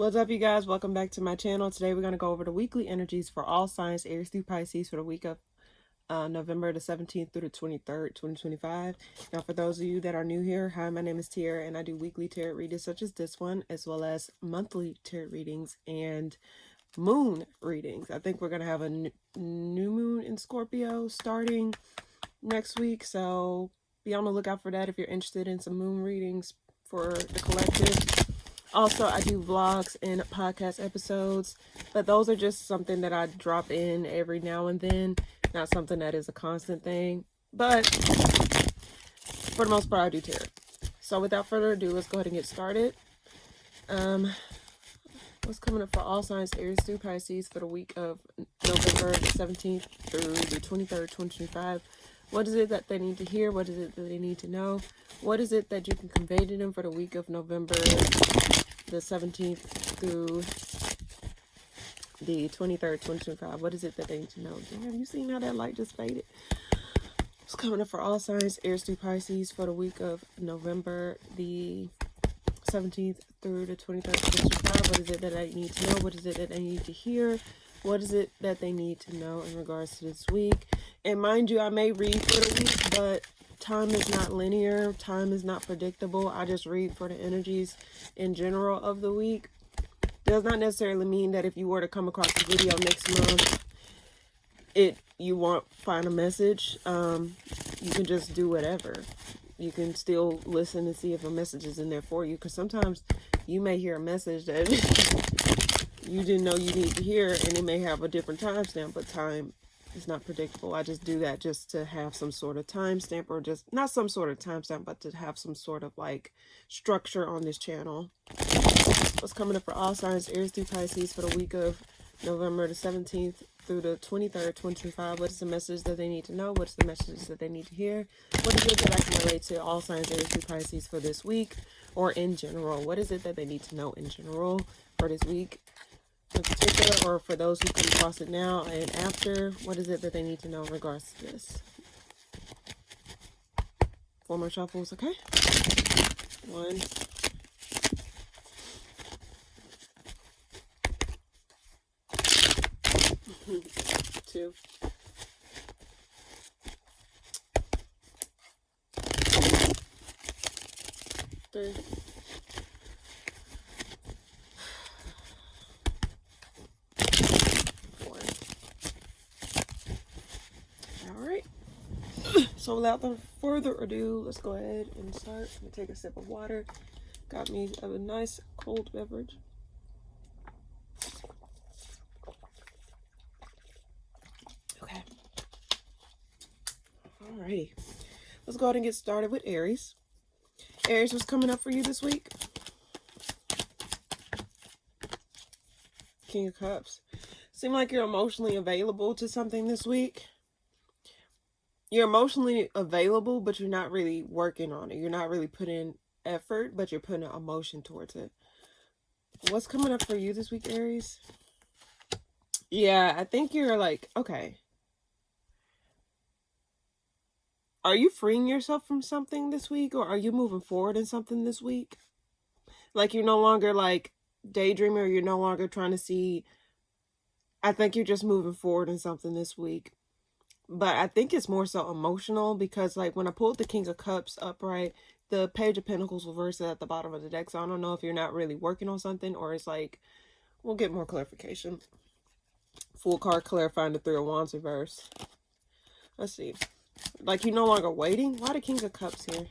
What's up, you guys? Welcome back to my channel. Today we're going to go over the weekly energies for all signs, Aries through Pisces, for the week of November the 17th through the 23rd, 2025. Now, for those of you that are new here, hi, my name is Tiara, and I do weekly tarot readings such as this one, as well as monthly tarot readings and moon readings. I think we're going to have a new moon in Scorpio starting next week, so be on the lookout for that if you're interested in some moon readings for the collective. Also, I do vlogs and podcast episodes, but those are just something that I drop in every now and then, not something that is a constant thing. But for the most part, I do tarot. So without further ado, let's go ahead and get started. What's coming up for all signs, Aries through Pisces, for the week of November the 17th through the 23rd, 2025. What is it that they need to hear? What is it that they need to know? What is it that you can convey to them for the week of November the 17th through the 23rd, 2025? What is it that they need to know? Have you seen how that light just faded? It's coming up for all signs, Aries through Pisces, for the week of November the 17th through the 23rd, 2025. What is it that they need to know? What is it that they need to hear? What is it that they need to know in regards to this week? And mind you, I may read for the week, but time is not linear. Time is not predictable. I just read for the energies in general of the week. Does not necessarily mean that if you were to come across a video next month, you won't find a message. You can just do whatever. You can still listen and see if a message is in there for you, because sometimes you may hear a message that you didn't know you need to hear, and it may have a different timestamp, but time is not predictable. I just do that just to have some sort of timestamp, or just not some sort of timestamp, but to have some sort of like structure on this channel. What's coming up for all signs, Aries through Pisces, for the week of November the 17th through the 23rd, 2025. What is the message that they need to know? What is the message that they need to hear? What is it that I can relate to all signs, Aries through Pisces, for this week, or in general? What is it that they need to know in general for this week in particular, or for those who come across it now and after? What is it that they need to know in regards to this? 4 more shuffles, okay? 1, 2, 3, 4. All right. So without further ado, let's go ahead and start. I'm gonna take a sip of water. Got me a nice cold beverage. Okay. Alrighty. Let's go ahead and get started with Aries. Aries, what's coming up for you this week? King of Cups. Seem like you're emotionally available to something this week. You're emotionally available, but you're not really working on it. You're not really putting effort, but you're putting emotion towards it. What's coming up for you this week, Aries? Yeah, I think you're like, okay. Are you freeing yourself from something this week, or are you moving forward in something this week? Like, you're no longer like daydreaming, or you're no longer trying to see. I think you're just moving forward in something this week. But I think it's more so emotional, because like when I pulled the King of Cups upright, the Page of Pentacles reversed at the bottom of the deck. So I don't know if you're not really working on something, or it's like, we'll get more clarification. Full card clarifying the Three of Wands reverse. Let's see. Like, you're no longer waiting. Why the King of Cups here?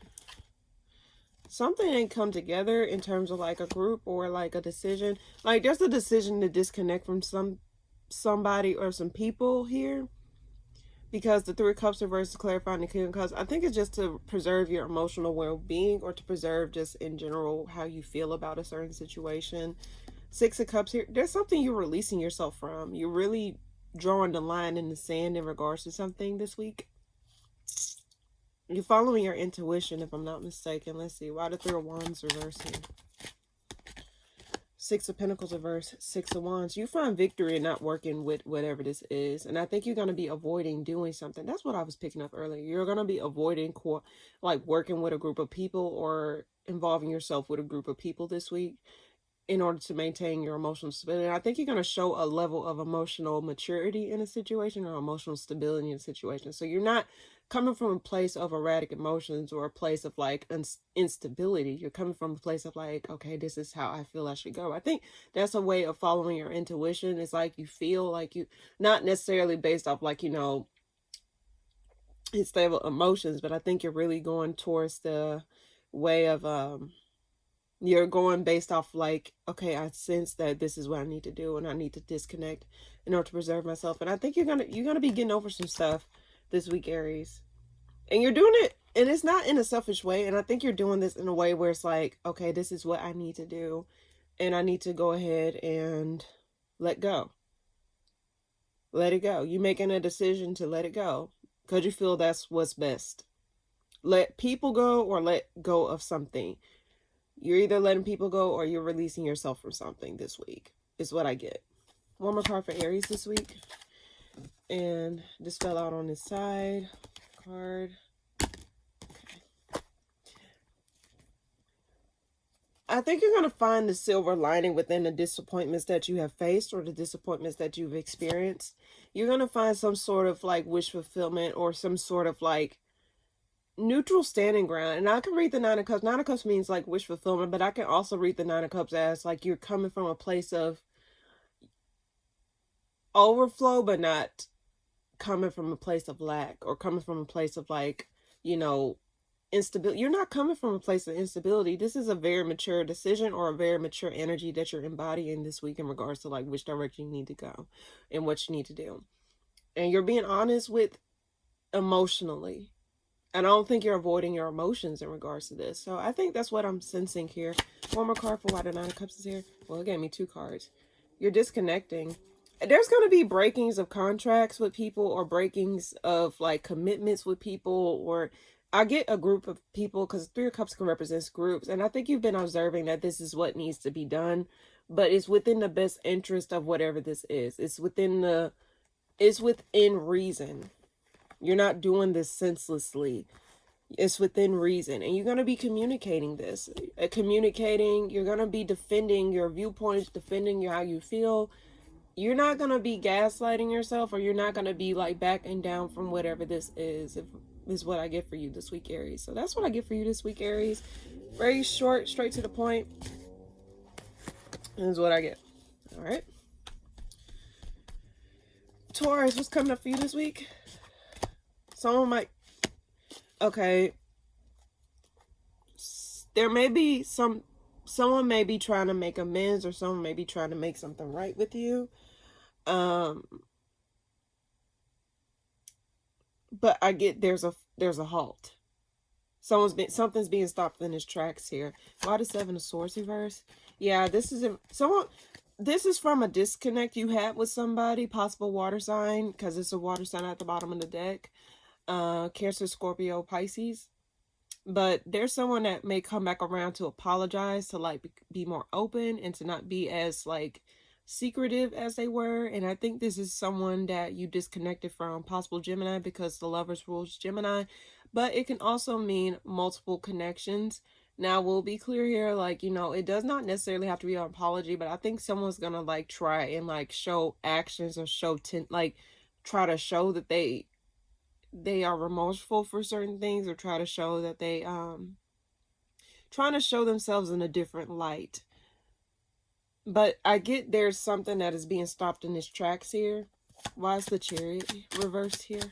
Something ain't come together in terms of like a group or like a decision. Like, there's a decision to disconnect from somebody or some people here, because the Three of Cups reverse is clarifying the King of Cups. I think it's just to preserve your emotional well-being, or to preserve just in general how you feel about a certain situation. Six of Cups here. There's something you're releasing yourself from. You're really drawing the line in the sand in regards to something this week. You're following your intuition, if I'm not mistaken. Let's see. Why the Three of Wands reversing? Six of Pentacles reverse, Six of Wands. You find victory in not working with whatever this is. And I think you're going to be avoiding doing something. That's what I was picking up earlier. You're going to be avoiding like working with a group of people, or involving yourself with a group of people this week. in order to maintain your emotional stability. And I think you're going to show a level of emotional maturity in a situation, or emotional stability in a situation. So you're not coming from a place of erratic emotions or a place of like instability. You're coming from a place of like, okay, this is how I feel I should go. I think that's a way of following your intuition. It's like you feel like you, not necessarily based off like, you know, stable emotions, but I think you're really going towards the way of you're going based off like, okay, I sense that this is what I need to do and I need to disconnect in order to preserve myself. And I think you're gonna be getting over some stuff this week, Aries. And you're doing it, and it's not in a selfish way. And I think you're doing this in a way where it's like, okay, this is what I need to do, and I need to go ahead and let go. Let it go. You making a decision to let it go because you feel that's what's best. Let people go or let go of something. You're either letting people go or you're releasing yourself from something this week, is what I get. One more card for Aries this week. And this fell out on this side. Card. Okay. I think you're going to find the silver lining within the disappointments that you have faced or the disappointments that you've experienced. You're going to find some sort of like wish fulfillment or some sort of like neutral standing ground. And I can read the Nine of Cups. Nine of Cups means like wish fulfillment, but I can also read the Nine of Cups as like you're coming from a place of overflow, but not coming from a place of lack or coming from a place of like, you know, instability. You're not coming from a place of instability. This is a very mature decision or a very mature energy that you're embodying this week in regards to like which direction you need to go and what you need to do. And you're being honest with emotionally. And I don't think you're avoiding your emotions in regards to this. So I think that's what I'm sensing here. One more card for why the Nine of Cups is here. Well, it gave me two cards. You're disconnecting. There's going to be breakings of contracts with people or breakings of like commitments with people. Or I get a group of people because Three of Cups can represent groups. And I think you've been observing that this is what needs to be done. But it's within the best interest of whatever this is. It's within reason. You're not doing this senselessly. It's within reason. And you're going to be communicating this. You're going to be defending your viewpoints, defending how you feel. You're not going to be gaslighting yourself, or you're not going to be like backing down from whatever this is what I get for you this week, Aries. So that's what I get for you this week, Aries. Very short, straight to the point. This is what I get. All right. Taurus, what's coming up for you this week? Okay, there may be someone may be trying to make amends, or someone may be trying to make something right with you. But I get there's a halt. Something's being stopped in its tracks here. Why the Seven of Swords reverse? Yeah, this is from a disconnect you had with somebody, possible water sign, because it's a water sign at the bottom of the deck. Cancer, Scorpio, Pisces. But there's someone that may come back around to apologize, to like be more open, and to not be as like secretive as they were. And I think this is someone that you disconnected from, possible Gemini, because the Lovers rules Gemini. But it can also mean multiple connections. Now, we'll be clear here, like, you know, it does not necessarily have to be an apology, but I think someone's gonna like try and like show actions or try to show that they are remorseful for certain things, or try to show that they trying to show themselves in a different light. But I get there's something that is being stopped in its tracks here. Why is the Chariot reversed here?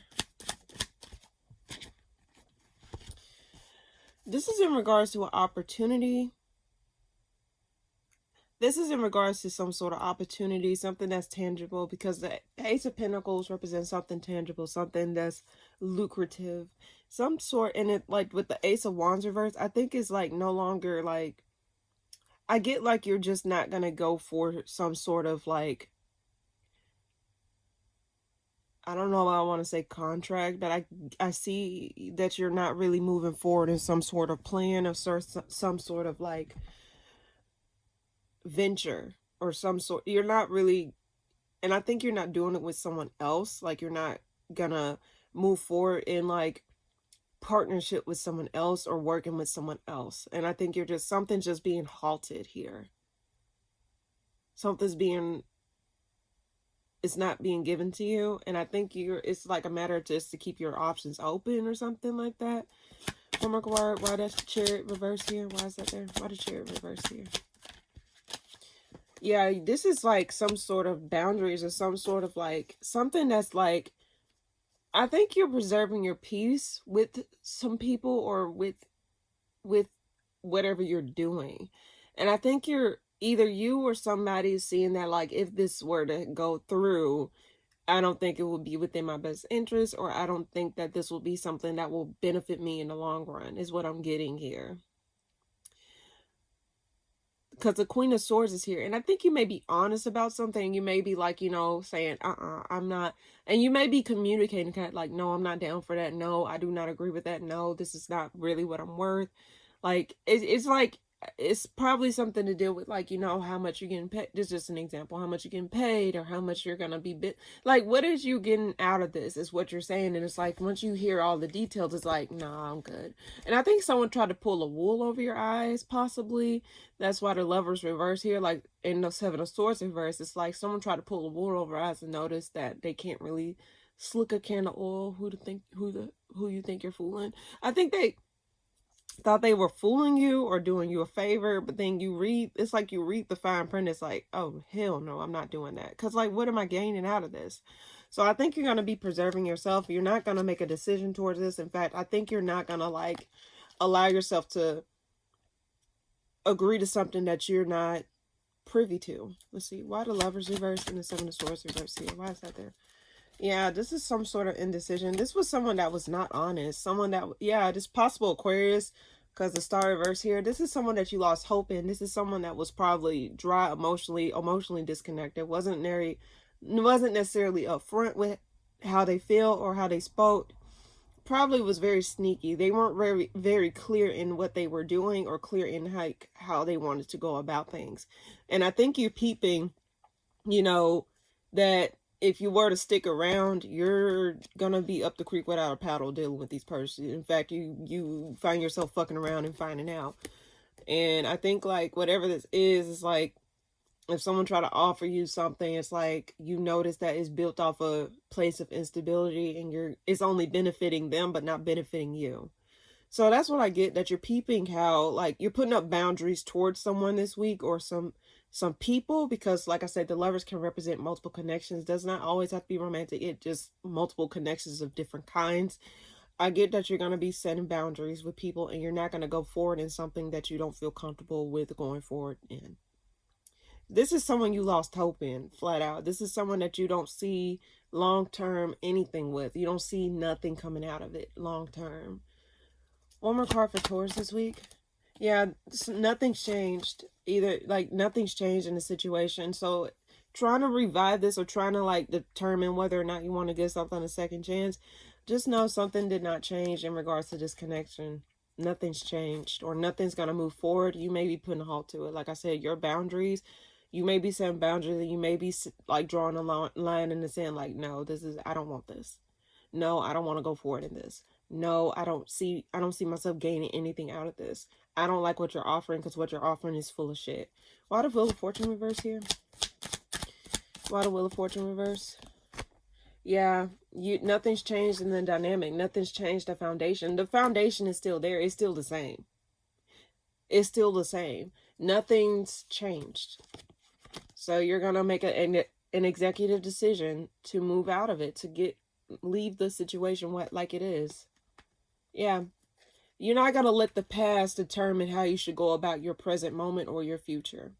This is in regards to an opportunity. This is in regards to some sort of opportunity, something that's tangible, because the Ace of Pentacles represents something tangible, something that's lucrative, some sort. And it, like with the Ace of Wands reverse, I think it's like no longer like, I get like you're just not going to go for some sort of like, I don't know if I want to say contract, but I see that you're not really moving forward in some sort of plan of some sort of like venture or some sort. You're not really, and I think you're not doing it with someone else. Like you're not gonna move forward in like partnership with someone else or working with someone else. And I think you're just, something's just being halted here. something's being, it's not being given to you. And I think it's like a matter of just to keep your options open or something like that. One more card. Why that's the Chariot reverse here? Why is that there? Why the Chariot reverse here? Yeah, this is like some sort of boundaries or some sort of like something that's like, I think you're preserving your peace with some people or with whatever you're doing. And I think either you or somebody is seeing that, like, if this were to go through, I don't think it would be within my best interest, or I don't think that this will be something that will benefit me in the long run, is what I'm getting here. Because the Queen of Swords is here. And I think you may be honest about something. You may be like, you know, saying, I'm not. And you may be communicating kind of like, no, I'm not down for that. No, I do not agree with that. No, this is not really what I'm worth. Like, it's like, it's probably something to deal with, like, you know, how much you're getting paid. This is just an example. How much you're getting paid, or how much you're going to be like, what is you getting out of this is what you're saying. And it's like, once you hear all the details, it's like, nah, I'm good. And I think someone tried to pull a wool over your eyes, possibly. That's why the Lovers reverse here, like in the Seven of Swords reverse, it's like someone tried to pull a wool over eyes and notice that they can't really slick a can of oil. Who you think you're fooling? I think they thought they were fooling you or doing you a favor, but then it's like you read the fine print. It's like, oh, hell no, I'm not doing that. Because, like, what am I gaining out of this? So I think you're going to be preserving yourself. You're not going to make a decision towards this. In fact, I think you're not going to, like, allow yourself to agree to something that you're not privy to. Let's see. Why the Lovers reverse and the Seven of Swords reverse here? Why is that there? Yeah, this is some sort of indecision. This was someone that was not honest. Someone that, yeah, this possible Aquarius, because the Star reverse here. This is someone that you lost hope in. This is someone that was probably dry emotionally disconnected. Wasn't necessarily upfront with how they feel or how they spoke. Probably was very sneaky. They weren't very, very clear in what they were doing or clear in how they wanted to go about things. And I think you're peeping, you know, that if you were to stick around, you're gonna be up the creek without a paddle dealing with these persons. In fact, you find yourself fucking around and finding out. And I think, like, whatever this is like, if someone try to offer you something, it's like you notice that it's built off a place of instability, and it's only benefiting them but not benefiting you. So that's what I get, that you're peeping how, like, you're putting up boundaries towards someone this week, or some people, because, like I said, the Lovers can represent multiple connections. Does not always have to be romantic. It just multiple connections of different kinds. I get that you're going to be setting boundaries with people, and you're not going to go forward in something that you don't feel comfortable with going forward in. This is someone you lost hope in, flat out. This is someone that you don't see long-term anything with. You don't see nothing coming out of it long-term. One more card for Taurus this week. Yeah, nothing's changed. Either, like, nothing's changed in the situation. So trying to revive this, or trying to, like, determine whether or not you want to give something a second chance, just know something did not change in regards to this connection. Nothing's changed, or nothing's going to move forward. You may be putting a halt to it. Like I said, your boundaries, you may be setting boundaries, and you may be, like, drawing a line in the sand, like, no, I don't want this. No, I don't want to go forward in this. No, I don't see myself gaining anything out of this. I don't like what you're offering, because what you're offering is full of shit. Why the Wheel of Fortune reverse here? Why the Wheel of Fortune reverse? Yeah, nothing's changed in the dynamic. Nothing's changed the foundation. The foundation is still there. It's still the same. It's still the same. Nothing's changed. So you're going to make an executive decision to move out of it, to leave the situation like it is. Yeah. You're not going to let the past determine how you should go about your present moment or your future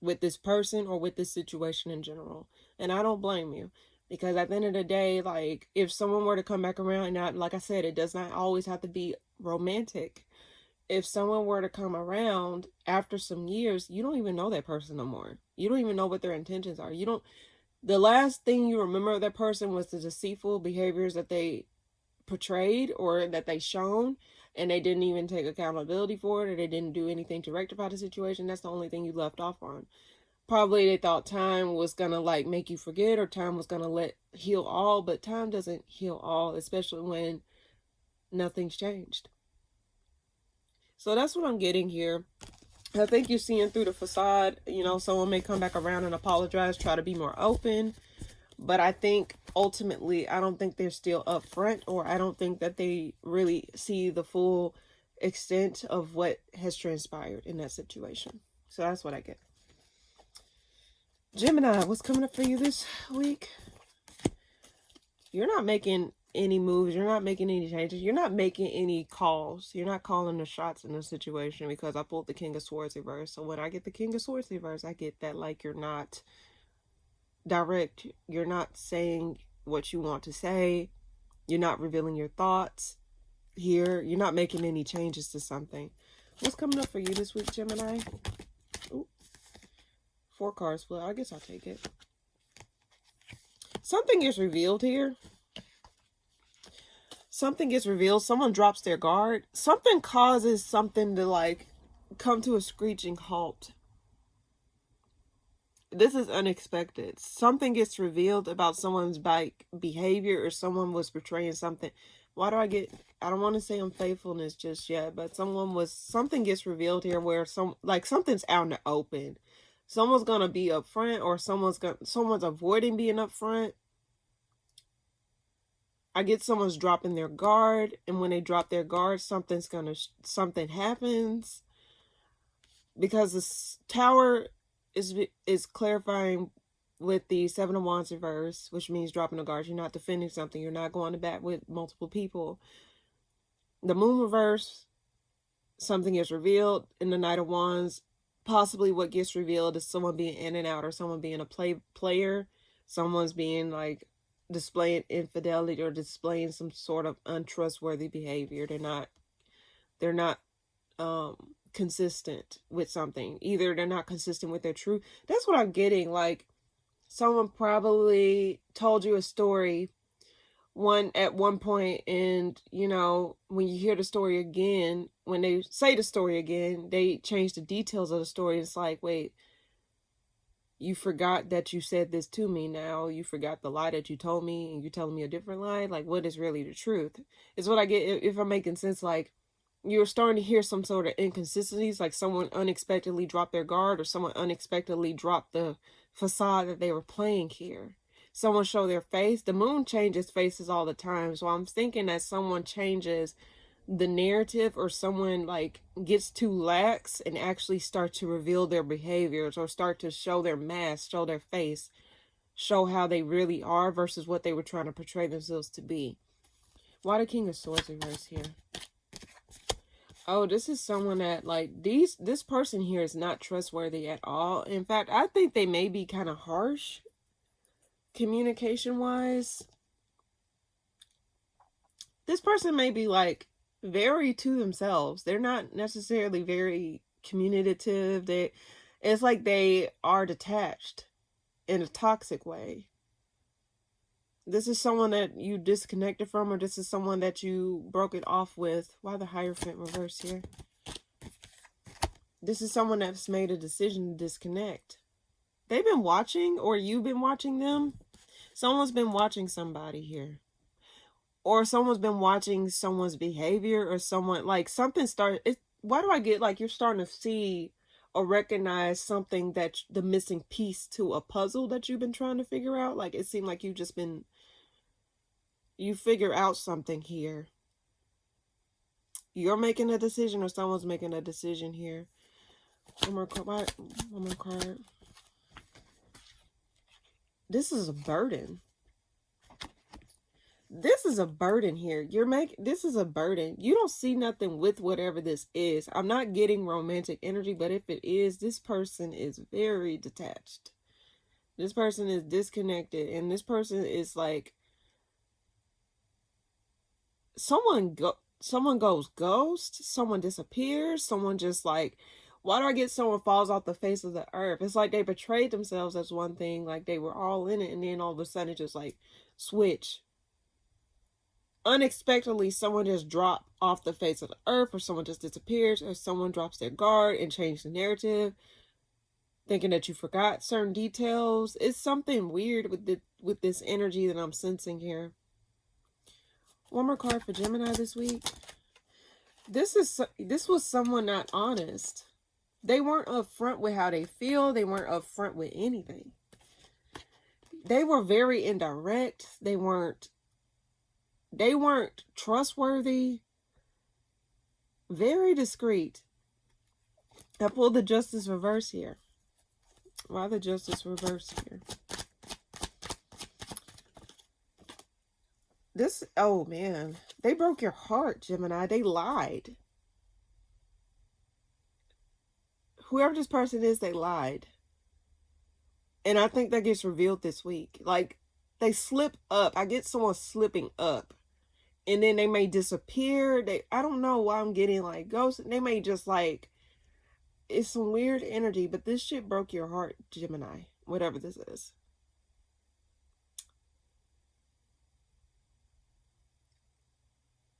with this person or with this situation in general. And I don't blame you, because at the end of the day, like, if someone were to come back around, and like I said, it does not always have to be romantic. If someone were to come around after some years, you don't even know that person no more. You don't even know what their intentions are. The last thing you remember of that person was the deceitful behaviors that they portrayed or that they shown, and they didn't even take accountability for it, or they didn't do anything to rectify the situation. That's the only thing you left off on. Probably they thought time was gonna, like, make you forget, or time was gonna heal all, but time doesn't heal all, especially when nothing's changed. So that's what I'm getting here. I think you're seeing through the facade. You know, someone may come back around and apologize, try to be more open. But I think ultimately, I don't think they're still upfront, or I don't think that they really see the full extent of what has transpired in that situation. So that's what I get. Gemini, what's coming up for you this week? You're not making any moves. You're not making any changes. You're not making any calls. You're not calling the shots in the situation, because I pulled the King of Swords reverse. So when I get the King of Swords reverse, I get that like you're not direct. You're not saying what you want to say. You're not revealing your thoughts here. You're not making any changes to something. What's coming up for you this week, Gemini? Ooh, 4 cards split. I guess I'll take it. Something is revealed here. Something gets revealed. Someone drops their guard. Something causes something to like come to a screeching halt. This is unexpected. Something gets revealed about someone's behavior, or someone was portraying something. Why do I get, I don't want to say unfaithfulness just yet, but something gets revealed here where something's out in the open. Someone's going to be upfront, or someone's avoiding being upfront. I get someone's dropping their guard, and when they drop their guard, something happens, because this Tower is clarifying with the 7 of Wands reverse, which means dropping the guard. You're not defending something. You're not going to bat with multiple people. The Moon reverse, something is revealed. In the Knight of Wands, possibly what gets revealed is someone being in and out, or someone being a player. Someone's being like displaying infidelity, or displaying some sort of untrustworthy behavior. They're not consistent with something. Either they're not consistent with their truth. That's what I'm getting. Like, someone probably told you a story at one point, and you know, when you hear the story again, when they say the story again, they change the details of the story. It's like, wait, you forgot that you said this to me. Now you forgot the lie that you told me, and you're telling me a different lie. Like, what is really the truth is what I get. If I'm making sense, like, you're starting to hear some sort of inconsistencies, like someone unexpectedly dropped their guard, or someone unexpectedly dropped the facade that they were playing here. Someone show their face. The moon changes faces all the time. So I'm thinking that someone changes the narrative, or someone like gets too lax and actually start to reveal their behaviors, or start to show their mask, show their face, show how they really are versus what they were trying to portray themselves to be. Why the King of Swords reverse here? Oh, this is someone that like this person here is not trustworthy at all. In fact, I think they may be kind of harsh communication wise. This person may be like very to themselves. They're not necessarily very communicative. It's like they are detached in a toxic way. This is someone that you disconnected from, or this is someone that you broke it off with. Why the Hierophant reverse here? This is someone that's made a decision to disconnect. They've been watching, or you've been watching them. Someone's been watching somebody here. Or someone's been watching someone's behavior, or someone, like, something started. Why do I get like you're starting to see or recognize something, that the missing piece to a puzzle that you've been trying to figure out? Like, it seemed like you figure out something here. You're making a decision, or someone's making a decision here. One more card. This is a burden. This is a burden here. This is a burden. You don't see nothing with whatever this is. I'm not getting romantic energy, but if it is, this person is very detached. This person is disconnected, and this person is like, someone goes ghost, someone disappears, someone just like, why do I get someone falls off the face of the earth? It's like they betrayed themselves as one thing, like they were all in it, and then all of a sudden it just like switch. Unexpectedly, someone just dropped off the face of the earth, or someone just disappears, or someone drops their guard and changed the narrative, thinking that you forgot certain details. It's something weird with this energy that I'm sensing here. One more card for Gemini this week. This was someone not honest. They weren't upfront with how they feel. They weren't upfront with anything. They were very indirect. They weren't trustworthy. Very discreet. I pulled the Justice reverse here. Why the Justice reverse here? This, oh man, they broke your heart, Gemini. They lied. Whoever this person is, they lied. And I think that gets revealed this week. Like, they slip up. I get someone slipping up. And then they may disappear. I don't know why I'm getting like ghosts. They may just like, it's some weird energy. But this shit broke your heart, Gemini. Whatever this is.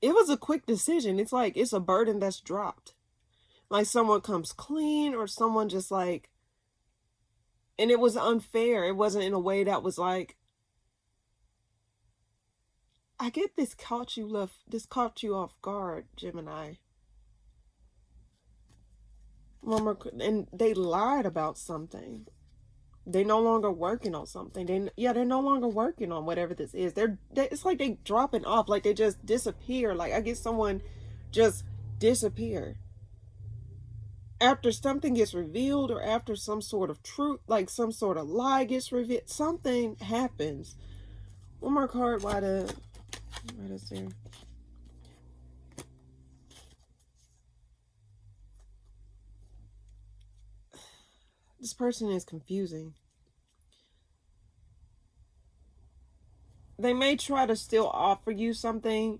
It was a quick decision. It's like, it's a burden that's dropped. Like someone comes clean or someone just like, and it was unfair. It wasn't in a way that was like, I get this caught you off guard, Gemini. And they lied about something. They're no longer working on something. They're no longer working on whatever this is. It's like they dropping off, like they just disappear. Like I get someone just disappear after something gets revealed, or after some sort of truth, like some sort of lie gets revealed. Something happens. One more card. Why does there? This person is confusing. They may try to still offer you something,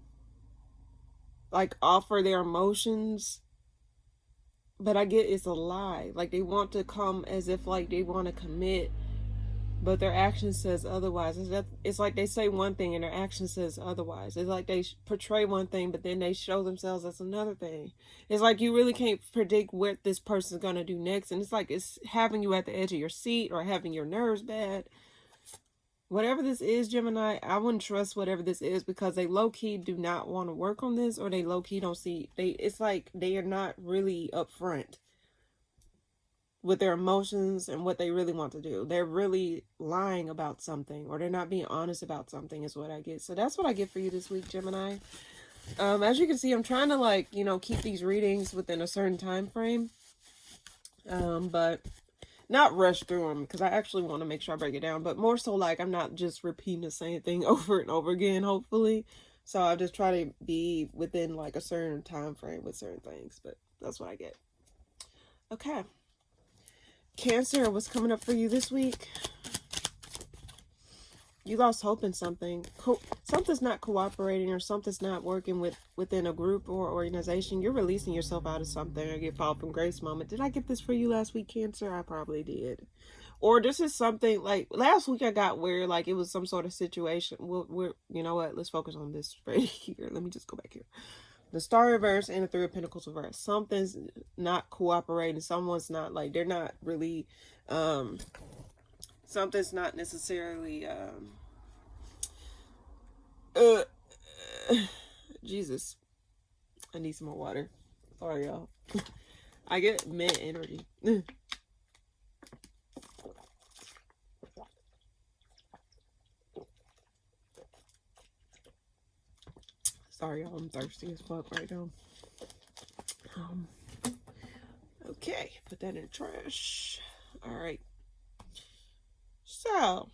like offer their emotions, but I get it's a lie. Like they want to come as if like they want to commit, but their action says otherwise. It's like they say one thing and their action says otherwise. It's like they portray one thing, but then they show themselves as another thing. It's like you really can't predict what this person's going to do next. And it's like it's having you at the edge of your seat or having your nerves bad. Whatever this is, Gemini, I wouldn't trust whatever this is, because they low-key do not want to work on this, or they low-key don't see. It's like they are not really upfront with their emotions and what they really want to do. They're really lying about something, or they're not being honest about something is what I get. So that's what I get for you this week, Gemini. As you can see, I'm trying to like, keep these readings within a certain time frame. But not rush through them, because I actually want to make sure I break it down. But more so like I'm not just repeating the same thing over and over again, hopefully. So I just try to be within like a certain time frame with certain things. But that's what I get. Okay. Cancer, what's coming up for you this week? You lost hope in something. Something's not cooperating, or something's not working within a group or organization. You're releasing yourself out of something, or you fall from grace moment. Did I get this for you last week, Cancer? I probably did. Or this is something like last week I got where like it was some sort of situation. We're you know what? Let's focus on this right here. Let me just go back here. The Star reverse and the Three of Pentacles reverse. Something's not cooperating. Someone's not like, they're not really, something's not necessarily, Jesus. I need some more water. Sorry, y'all. I get mint energy. Sorry, y'all. I'm thirsty as fuck right now. Okay. Put that in the trash. All right. So,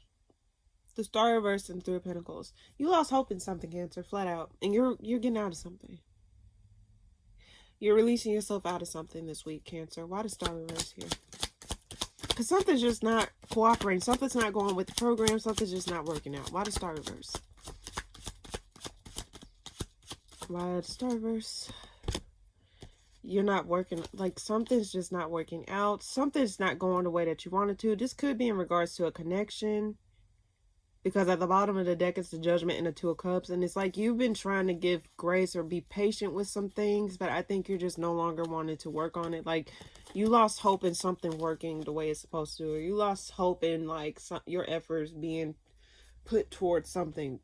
the Star reverse and Three of Pentacles. You lost hope in something, Cancer, flat out. And you're getting out of something. You're releasing yourself out of something this week, Cancer. Why the Star reverse here? Because something's just not cooperating. Something's not going with the program. Something's just not working out. Why the Star reverse? Why the Star reverse? You're not working, like something's just not working out. Something's not going the way that you wanted to. This could be in regards to a connection, because at the bottom of the deck it's the Judgment and the Two of Cups, and it's like you've been trying to give grace or be patient with some things, but I think you're just no longer wanting to work on it. Like you lost hope in something working the way it's supposed to, or you lost hope in like your efforts being put towards something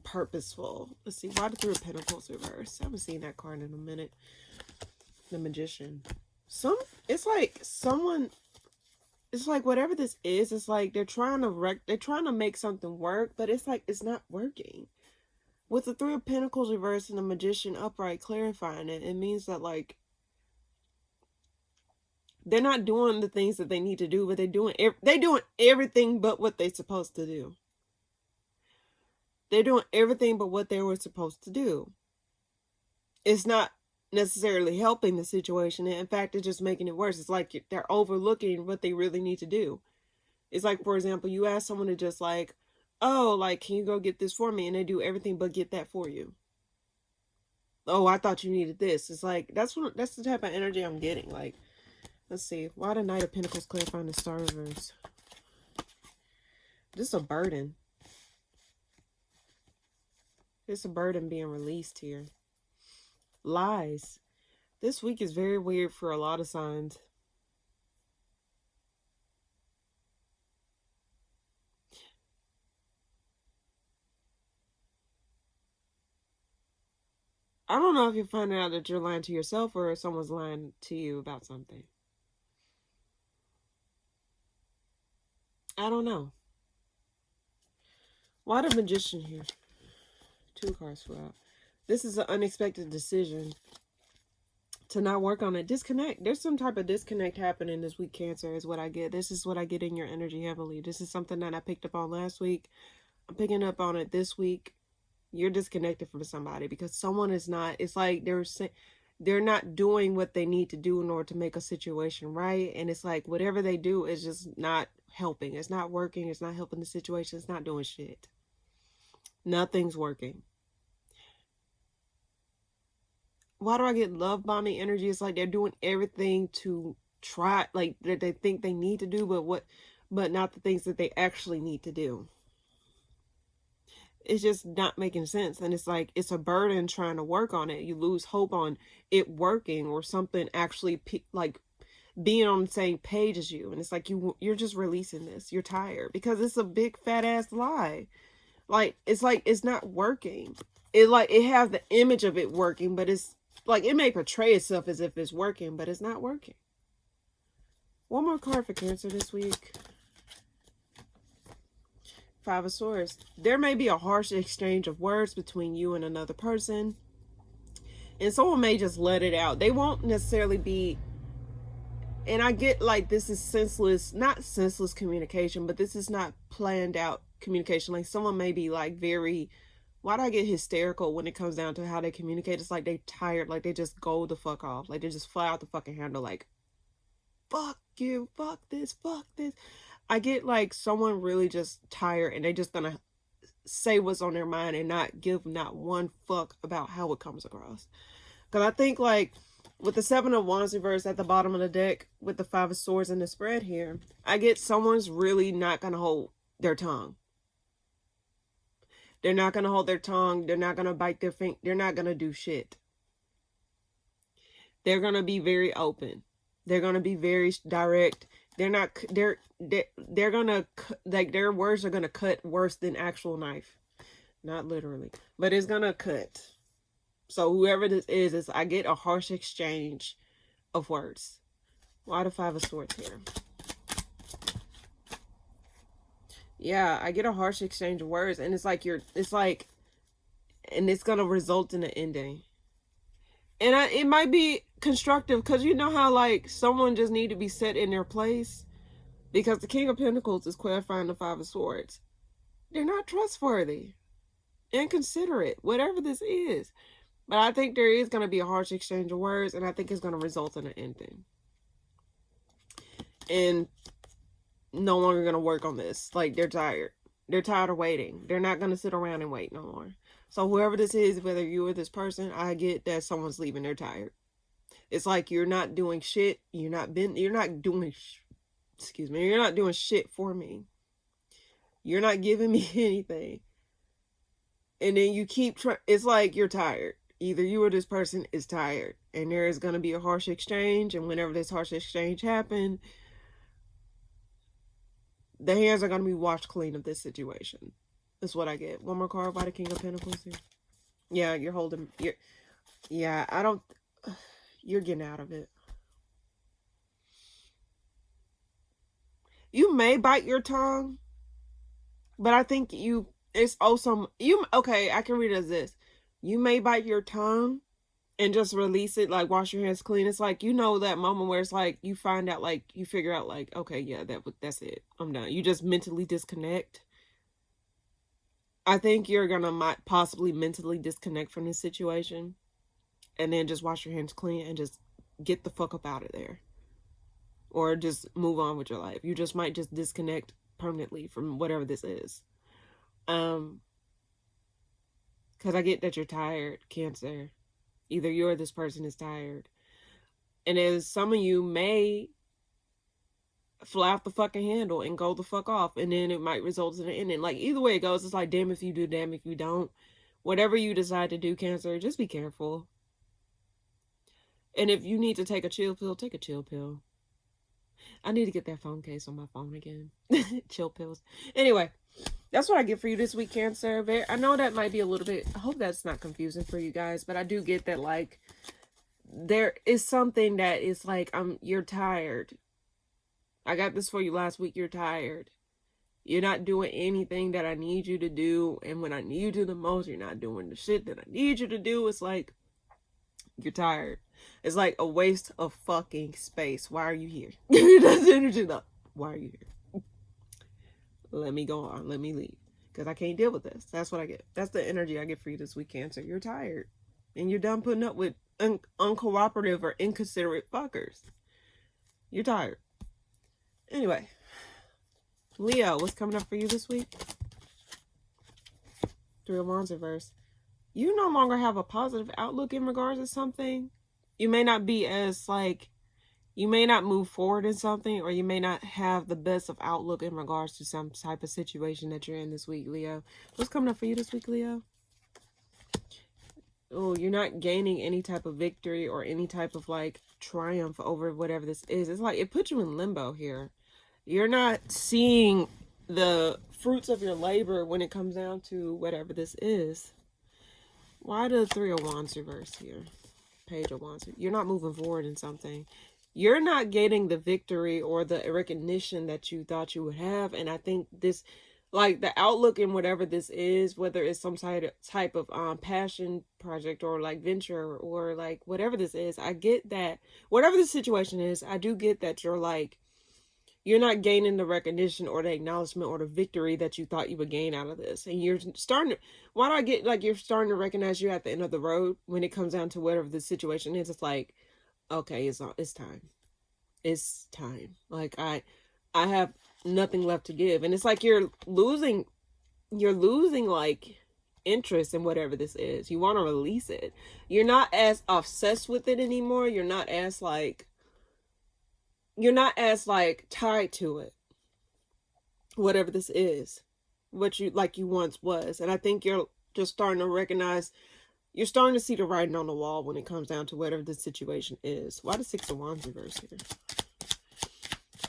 purposeful. Let's see, why the Three of Pentacles reverse? I haven't seen that card in a minute. The Magician. It's like someone, it's like whatever this is, it's like they're trying to make something work, but it's like it's not working. With the Three of Pentacles reversed and the Magician upright clarifying it, it means that like they're not doing the things that they need to do, but they're doing everything but what they're supposed to do. They're doing everything but what they were supposed to do. It's not necessarily helping the situation. In fact, it's just making it worse. It's like they're overlooking what they really need to do. It's like, for example, you ask someone to just like, oh, like, can you go get this for me? And they do everything but get that for you. Oh, I thought you needed this. It's like, that's the type of energy I'm getting. Like, let's see. Why the Knight of Pentacles clarifying the Star reverse? This is a burden. There's a burden being released here. Lies. This week is very weird for a lot of signs. I don't know if you're finding out that you're lying to yourself or if someone's lying to you about something. I don't know. Why the Magician here? 2 cards flew out. This is an unexpected decision to not work on it. Disconnect. There's some type of disconnect happening this week, Cancer, is what I get. This is what I get in your energy heavily. This is something that I picked up on last week. I'm picking up on it this week. You're disconnected from somebody because someone is not, it's like they're not doing what they need to do in order to make a situation right. And it's like whatever they do is just not helping. It's not working. It's not helping the situation. It's not doing shit. Nothing's working. Why do I get love bombing energy? It's like they're doing everything to try, like that they think they need to do, but not the things that they actually need to do. It's just not making sense. And it's like, it's a burden trying to work on it. You lose hope on it working or something actually like being on the same page as you. And it's like, you're just releasing this. You're tired because it's a big fat ass lie. Like, it's not working. It has the image of it working, but it's like, it may portray itself as if it's working, but it's not working. One more card for Cancer this week. 5 of Swords. There may be a harsh exchange of words between you and another person. And someone may just let it out. They won't necessarily be... And I get like this is senseless, not senseless communication, but this is not planned out communication. Like someone may be like very... Why do I get hysterical when it comes down to how they communicate? It's like they're tired. Like they just go the fuck off. Like they just fly out the fucking handle. Like, fuck you, fuck this, fuck this. I get like someone really just tired and they just gonna say what's on their mind and not give not one fuck about how it comes across. Because I think like with the 7 of Wands reversed at the bottom of the deck with the 5 of Swords in the spread here, I get someone's really not gonna hold their tongue. They're not gonna hold their tongue. They're not gonna bite their finger. They're not gonna do shit. They're gonna be very open. They're gonna be very direct. They're gonna, like, their words are gonna cut worse than actual knife. Not literally, but it's gonna cut. So whoever this is I get a harsh exchange of words. Why the 5 of Swords here? Yeah, I get a harsh exchange of words, and it's like and it's gonna result in an ending. And it might be constructive because you know how like someone just need to be set in their place, because the King of Pentacles is clarifying the 5 of Swords. They're not trustworthy, inconsiderate, whatever this is. But I think there is going to be a harsh exchange of words, and I think it's going to result in an ending. And no longer going to work on this. Like, they're tired. They're tired of waiting. They're not going to sit around and wait no more. So whoever this is, whether you or this person, I get that someone's leaving. They're tired. It's like you're not doing shit. You're not doing shit for me. You're not giving me anything. And then you keep trying. It's like you're tired. Either you or this person is tired. And there is going to be a harsh exchange. And whenever this harsh exchange happens, the hands are going to be washed clean of this situation. That's what I get. One more card by the King of Pentacles here. Yeah, you're getting out of it. you may bite your tongue, but I think it's also, okay, I can read it as this. You may bite your tongue and just release it, like wash your hands clean. It's like, that moment where it's like, you find out, like, you figure out, like, okay, yeah, that's it. I'm done. You just mentally disconnect. I think you're gonna possibly mentally disconnect from this situation and then just wash your hands clean and just get the fuck up out of there. Or just move on with your life. You just might just disconnect permanently from whatever this is. Because I get that you're tired, Cancer. Either you or this person is tired. And as some of you may fly off the fucking handle and go the fuck off, and then it might result in an ending. Like, either way it goes, it's like, damn if you do, damn if you don't. Whatever you decide to do, Cancer, just be careful. And if you need to take a chill pill, take a chill pill. I need to get that phone case on my phone again. Chill pills. Anyway, that's what I get for you this week, Cancer. I know that might be a little bit, I hope that's not confusing for you guys, but I do get that, like, there is something that is like, you're tired. I got this for you last week. You're tired. You're not doing anything that I need you to do. And when I need you to the most, you're not doing the shit that I need you to do. It's like, you're tired. It's like a waste of fucking space. Why are you here? That's energy though. Why are you here? Let me go on. Let me leave. Because I can't deal with this. That's what I get. That's the energy I get for you this week, Cancer. You're tired. And you're done putting up with uncooperative or inconsiderate fuckers. You're tired. Anyway. Leo, what's coming up for you this week? Three of Wands reverse. You no longer have a positive outlook in regards to something. You may not be as, like, you may not move forward in something, or you may not have the best of outlook in regards to some type of situation that you're in this week, Leo. What's coming up for you this week, Leo? Oh, you're not gaining any type of victory or any type of, like, triumph over whatever this is. It's like, it puts you in limbo here. You're not seeing the fruits of your labor when it comes down to whatever this is. Why the Three of Wands reverse here? Page of Wands. You're not moving forward in something. You're not getting the victory or the recognition that you thought you would have. And I think this, like, the outlook in whatever this is, whether it's some type of passion project or like venture or like whatever this is, I get that whatever the situation is, I do get that you're like, you're not gaining the recognition or the acknowledgement or the victory that you thought you would gain out of this. And you're starting to, why do I get, like, you're starting to recognize you're at the end of the road when it comes down to whatever the situation is. It's like, okay, it's time. It's time. Like, I have nothing left to give. And it's like you're losing like interest in whatever this is. You want to release it. You're not as obsessed with it anymore. You're not as tied to it, whatever this is, what you once was. And I think you're just starting to recognize, you're starting to see the writing on the wall when it comes down to whatever the situation is. Why the Six of Wands reverse here?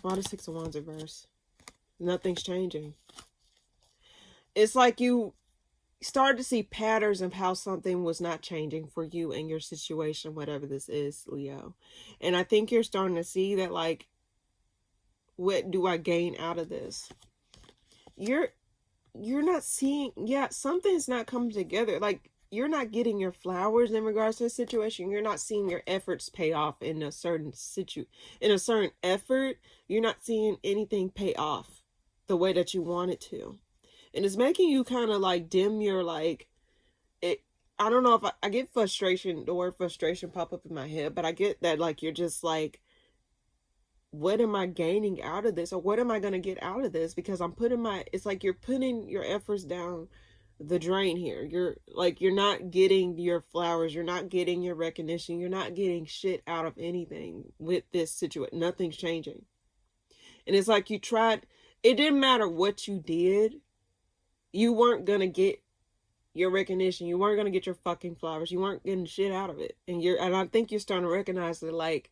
Why the Six of Wands reverse? Nothing's changing. It's like you start to see patterns of how something was not changing for you and your situation, whatever this is, Leo. And I think you're starting to see that, like, what do I gain out of this? You're not seeing, something's not coming together. Like, you're not getting your flowers in regards to the situation. You're not seeing your efforts pay off in a certain effort. You're not seeing anything pay off the way that you want it to. And it's making you kind of like dim your, like, it. I don't know if I get frustration, the word frustration pop up in my head, but I get that, like, you're just like, what am I gaining out of this? Or what am I going to get out of this? Because it's like you're putting your efforts down the drain here. You're not getting your flowers. You're not getting your recognition. You're not getting shit out of anything with this situation. Nothing's changing. And it's like you tried, it didn't matter what you did. You weren't going to get your recognition. You weren't going to get your fucking flowers. You weren't getting shit out of it. And I think you're starting to recognize that, like,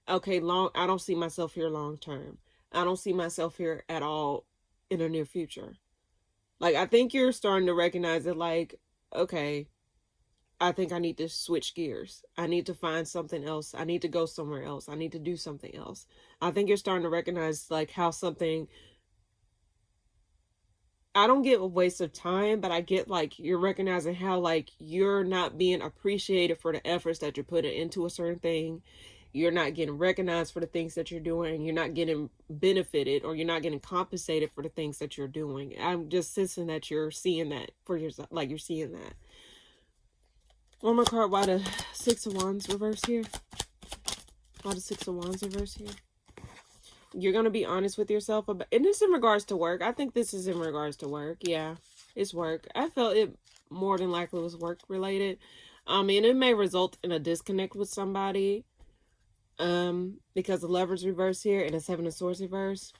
okay, I don't see myself here long term. I don't see myself here at all in the near future. Like, I think you're starting to recognize that, like, okay, I think I need to switch gears. I need to find something else. I need to go somewhere else. I need to do something else. I think you're starting to recognize like how something, I don't get a waste of time, but I get like you're recognizing how like you're not being appreciated for the efforts that you're putting into a certain thing. You're not getting recognized for the things that you're doing. You're not getting benefited, or you're not getting compensated for the things that you're doing. I'm just sensing that you're seeing that for yourself. Like you're seeing that. One more card. Why the Six of Wands reverse here? Why the Six of Wands reverse here? You're going to be honest with yourself about, and this in regards to work. I think this is in regards to work. Yeah, it's work. I felt it more than likely was work related. And it may result in a disconnect with somebody. Because the Lovers reverse here and the Seven of Swords reverse.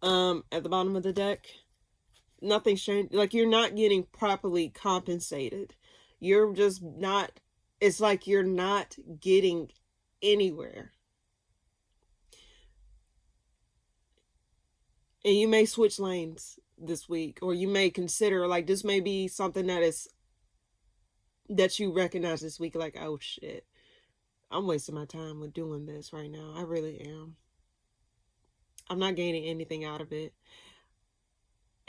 At the bottom of the deck, nothing's changed. Like you're not getting properly compensated. You're just not, it's like you're not getting anywhere. And you may switch lanes this week, or you may consider like this may be something that you recognize this week, like, oh shit, I'm wasting my time with doing this right now. I really am. I'm not gaining anything out of it.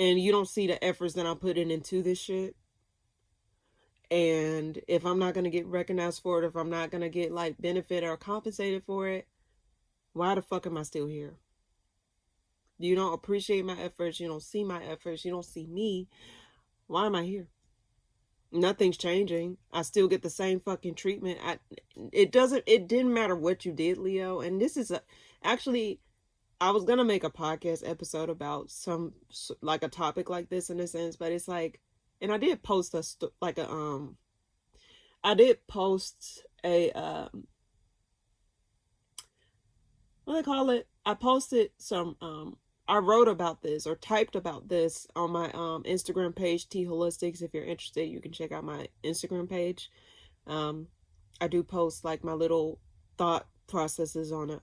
And you don't see the efforts that I'm putting into this shit. And if I'm not going to get recognized for it, if I'm not going to get like benefited or compensated for it, why the fuck am I still here? You don't appreciate my efforts. You don't see my efforts. You don't see me. Why am I here? Nothing's changing. I still get the same fucking treatment. It didn't matter what you did, Leo. And this is actually, I was going to make a podcast episode about like a topic like this in a sense, but it's like, and I did post a what do they call it? I posted some, I wrote about this or typed about this on my Instagram page, T Holistics. If you're interested, you can check out my Instagram page. I do post like my little thought processes on it,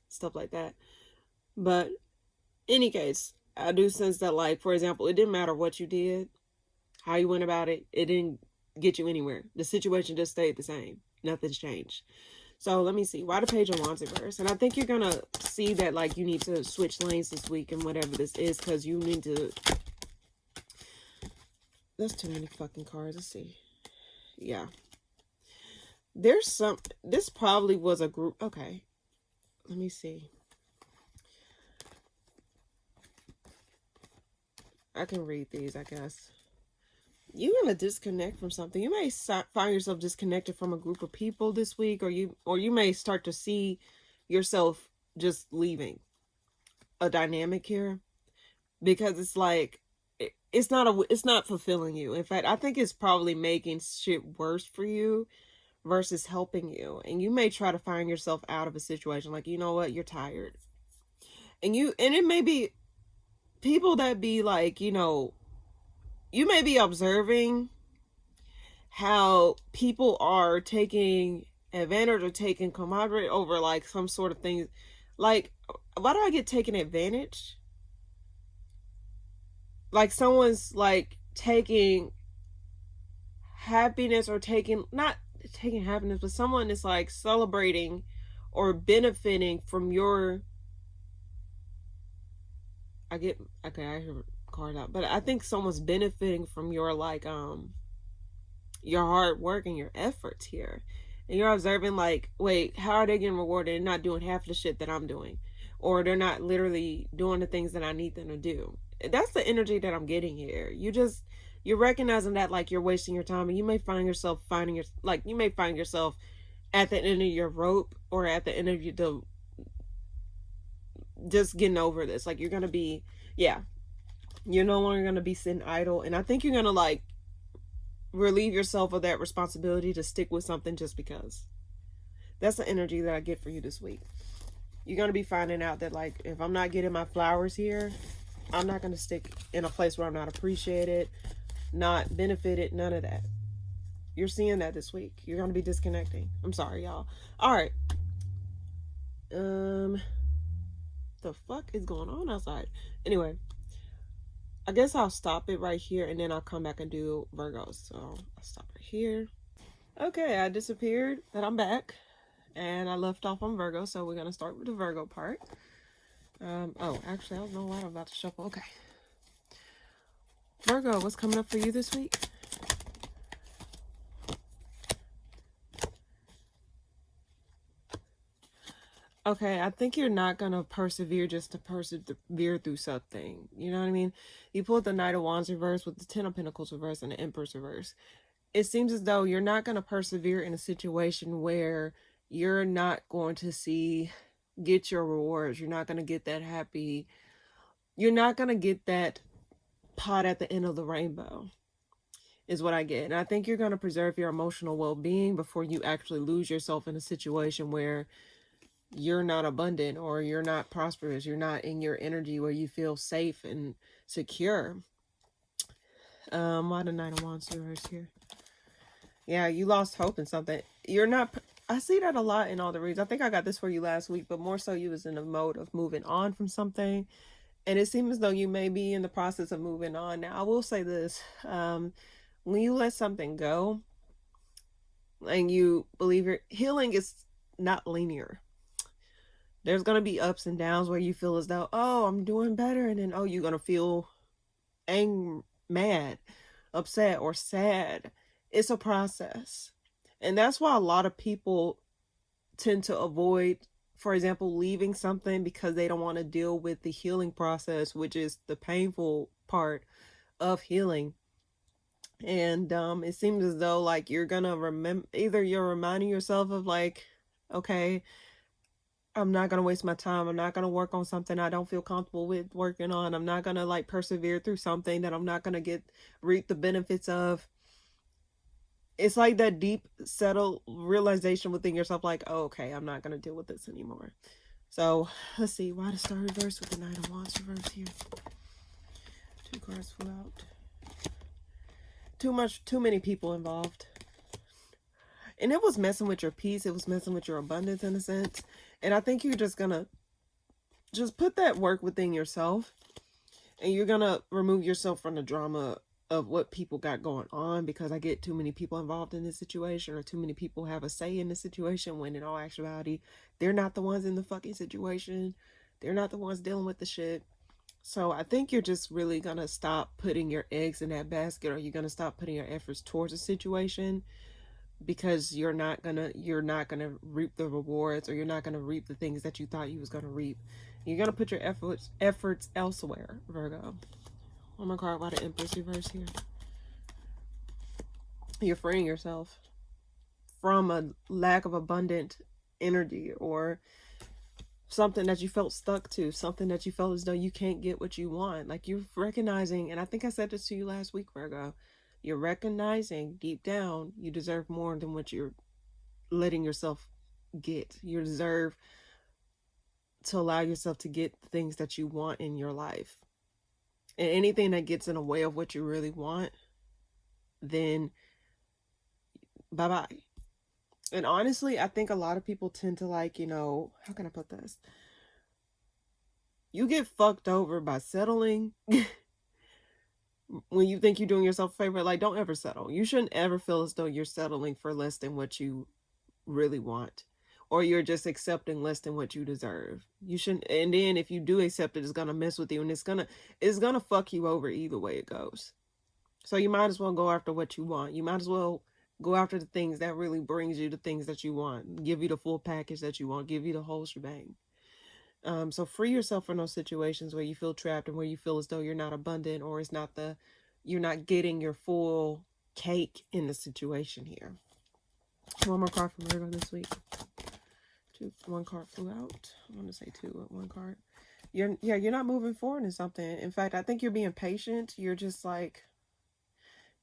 stuff like that. But any case, I do sense that, like, for example, it didn't matter what you did, how you went about it, it didn't get you anywhere. The situation just stayed the same. Nothing's changed. So let me see. Why the Page of Wands reverse? And I think you're going to see that, like, you need to switch lanes this week and whatever this is, because you need to... That's too many fucking cards. Let's see. Yeah. There's some... This probably was a group... Okay. Let me see. I can read these, I guess. You're going to disconnect from something. You may find yourself disconnected from a group of people this week, or you may start to see yourself just leaving a dynamic here, because it's like it's not fulfilling you. In fact, I think it's probably making shit worse for you versus helping you. And you may try to find yourself out of a situation like, you know what, you're tired. And it may be people that be like, you know, you may be observing how people are taking advantage or taking camaraderie over like some sort of thing. Like, why do I get taken advantage? Like someone's like taking happiness, or not taking happiness, but someone is like celebrating or benefiting from your... I hear card out, but I think someone's benefiting from your like your hard work and your efforts here, and you're observing like, wait, how are they getting rewarded and not doing half the shit that I'm doing, or they're not literally doing the things that I need them to do. That's the energy that I'm getting here. You're recognizing that like you're wasting your time, and you may find yourself at the end of your rope, or at the end of just getting over this. Like you're gonna be, yeah, you're no longer going to be sitting idle. And I think you're going to like relieve yourself of that responsibility to stick with something just because. That's the energy that I get for you this week. You're going to be finding out that like, if I'm not getting my flowers here, I'm not going to stick in a place where I'm not appreciated, not benefited, none of that. You're seeing that this week. You're going to be disconnecting. I'm sorry, y'all. All right. The fuck is going on outside? Anyway. I guess I'll stop it right here and then I'll come back and do Virgo. So I'll stop right here. Okay, I disappeared, but I'm back. And I left off on Virgo, so we're going to start with the Virgo part. Oh, actually, I don't know why I'm about to shuffle. Okay. Virgo, what's coming up for you this week? Okay, I think you're not going to persevere just to persevere through something. You know what I mean? You pulled the Knight of Wands reverse with the Ten of Pentacles reverse and the Empress reverse. It seems as though you're not going to persevere in a situation where you're not going to get your rewards. You're not going to get that happy. You're not going to get that pot at the end of the rainbow is what I get. And I think you're going to preserve your emotional well-being before you actually lose yourself in a situation where you're not abundant or you're not prosperous. You're not in your energy where you feel safe and secure. Why the Knight of Wands reverse here? Yeah, you lost hope in something. You're not... I see that a lot in all the reads. I think I got this for you last week, but more so you was in a mode of moving on from something. And it seems as though you may be in the process of moving on. Now, I will say this. When you let something go and you believe your healing is not linear. There's going to be ups and downs where you feel as though, oh, I'm doing better. And then, oh, you're going to feel angry, mad, upset, or sad. It's a process. And that's why a lot of people tend to avoid, for example, leaving something because they don't want to deal with the healing process, which is the painful part of healing. And it seems as though like you're gonna remember, either you're reminding yourself of like, okay, I'm not gonna waste my time. I'm not gonna work on something I don't feel comfortable with working on. I'm not gonna like persevere through something that I'm not gonna reap the benefits of. It's like that deep settled realization within yourself, like, oh, okay, I'm not gonna deal with this anymore. So let's see, why the Star reverse with the Knight of Wands reverse here? 2 cards flew out. Too many people involved. And it was messing with your peace. It was messing with your abundance in a sense. And I think you're just gonna just put that work within yourself. And you're gonna remove yourself from the drama of what people got going on, because I get too many people involved in this situation, or too many people have a say in the situation, when in all actuality, they're not the ones in the fucking situation. They're not the ones dealing with the shit. So I think you're just really going to stop putting your eggs in that basket, or you're going to stop putting your efforts towards a situation, because you're not going to reap the rewards, or you're not going to reap the things that you thought you was going to reap. You're going to put your efforts elsewhere, Virgo. One more card, why the Empress reverse here? You're freeing yourself from a lack of abundant energy, or something that you felt stuck to, something that you felt as though you can't get what you want. Like, you're recognizing, and I think I said this to you last week, Virgo, you're recognizing deep down you deserve more than what you're letting yourself get. You deserve to allow yourself to get the things that you want in your life. And anything that gets in the way of what you really want, then bye-bye. And honestly, I think a lot of people tend to, like, you know, how can I put this? You get fucked over by settling when you think you're doing yourself a favor. Like, don't ever settle. You shouldn't ever feel as though you're settling for less than what you really want, or you're just accepting less than what you deserve. You shouldn't. And then if you do accept it, it's gonna mess with you, and it's gonna fuck you over either way it goes. So you might as well go after what you want. You might as well go after the things that really brings you the things that you want, give you the full package that you want, give you the whole shebang. So free yourself from those situations where you feel trapped and where you feel as though you're not abundant, or you're not getting your full cake in the situation here. One more card from Virgo this week. One card flew out. I want to say 2, one card. You're not moving forward in something. In fact, I think you're being patient. You're just like,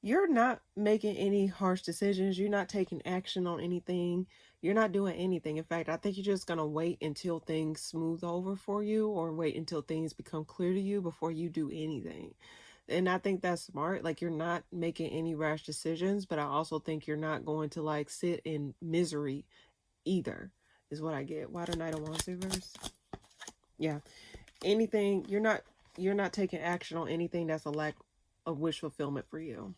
you're not making any harsh decisions. You're not taking action on anything. You're not doing anything. In fact, I think you're just going to wait until things smooth over for you, or wait until things become clear to you before you do anything. And I think that's smart. Like, you're not making any rash decisions, but I also think you're not going to like sit in misery either, is what I get. Why the Knight of Wands reverse? Yeah. Anything, you're not you're not taking action on anything that's a lack of wish fulfillment for you.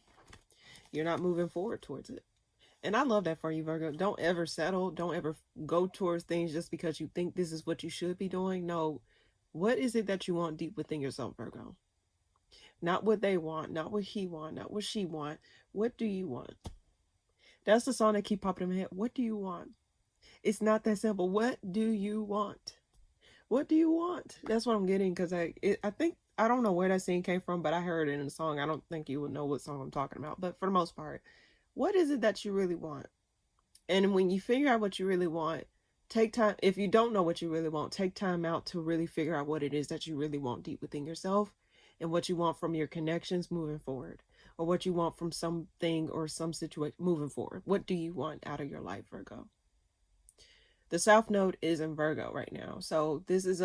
You're not moving forward towards it. And I love that for you, Virgo. Don't ever settle. Don't ever go towards things just because you think this is what you should be doing. No. What is it that you want deep within yourself, Virgo? Not what they want, not what he want, not what she want. What do you want? That's the song that keep popping in my head. What do you want? It's not that simple. What do you want? What do you want? That's what I'm getting, because I think, I don't know where that scene came from, but I heard it in the song. I don't think you would know what song I'm talking about, but for the most part, what is it that you really want? And when you figure out what you really want, take time. If you don't know what you really want, take time out to really figure out what it is that you really want deep within yourself, and what you want from your connections moving forward, or what you want from something or some situation moving forward. What do you want out of your life, Virgo? The South Node is in Virgo right now. So this is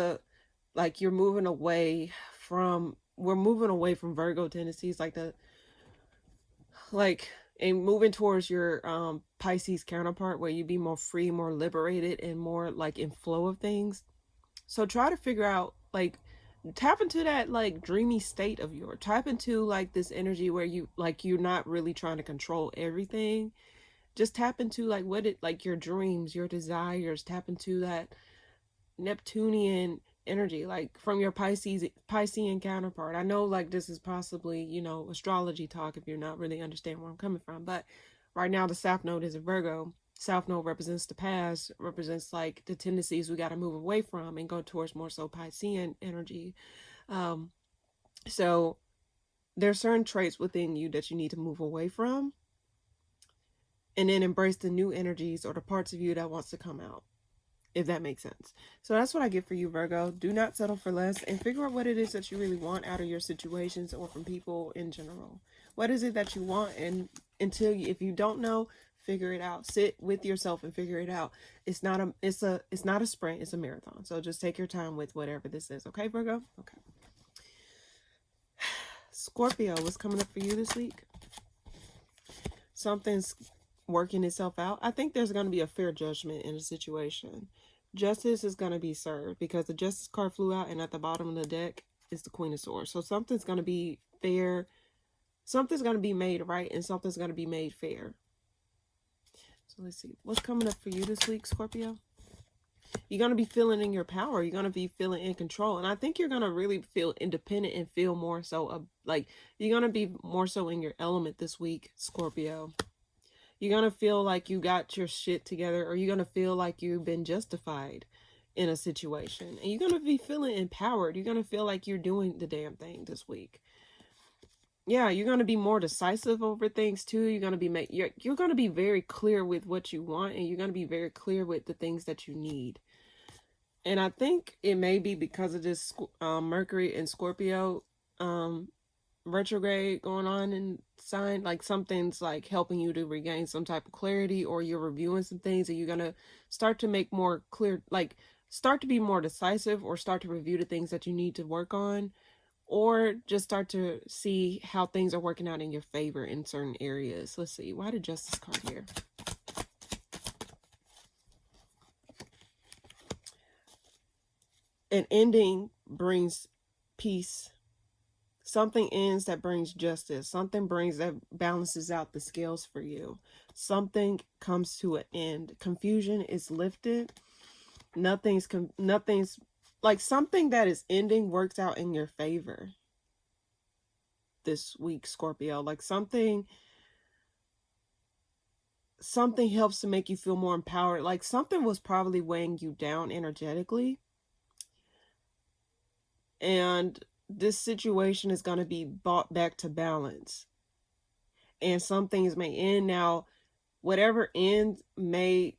like you're moving away from, we're moving away from Virgo tendencies, and moving towards your Pisces counterpart, where you be more free, more liberated, and more like in flow of things. So try to figure out, like, tap into that like dreamy state of yours. Tap into like this energy where you're not really trying to control everything. Just tap into like like your dreams, your desires. Tap into that Neptunian energy, like from your Piscean counterpart. I know like this is possibly, astrology talk if you're not really understanding where I'm coming from, but right now the South Node is a Virgo. South Node represents the past, represents like the tendencies we got to move away from and go towards more so Piscean energy. So there's certain traits within you that you need to move away from, and then embrace the new energies or the parts of you that wants to come out, if that makes sense. So that's what I get for you, Virgo. Do not settle for less, and figure out what it is that you really want out of your situations or from people in general. What is it that you want? And if you don't know, figure it out. Sit with yourself and figure it out. It's not a sprint, it's a marathon. So just take your time with whatever this is. Okay, Virgo? Okay. Scorpio, what's coming up for you this week? Something's working itself out. I think there's going to be a fair judgment in a situation. Justice is going to be served, because the Justice card flew out, and at the bottom of the deck is the Queen of Swords. So something's going to be fair. Something's going to be made right, and something's going to be made fair. So let's see. What's coming up for you this week, Scorpio? You're going to be feeling in your power. You're going to be feeling in control. And I think you're going to really feel independent and feel more so like you're going to be more so in your element this week, Scorpio. You're going to feel like you got your shit together, or you're going to feel like you've been justified in a situation. And you're going to be feeling empowered. You're going to feel like you're doing the damn thing this week. Yeah, you're going to be more decisive over things too. You're going to be you're going to be very clear with what you want, and you're going to be very clear with the things that you need. And I think it may be because of this Mercury and Scorpio retrograde going on in sign, like something's like helping you to regain some type of clarity, or you're reviewing some things, and you're going to start to make more clear, like start to be more decisive, or start to review the things that you need to work on, or just start to see how things are working out in your favor in certain areas. Let's see. Why did Justice card here? An ending brings peace. Something ends that brings justice. Something brings that balances out the scales for you. Something comes to an end. Confusion is lifted. Nothing's like something that is ending works out in your favor this week, Scorpio. Like something helps to make you feel more empowered. Like something was probably weighing you down energetically, and this situation is going to be brought back to balance, and some things may end. Now, whatever ends may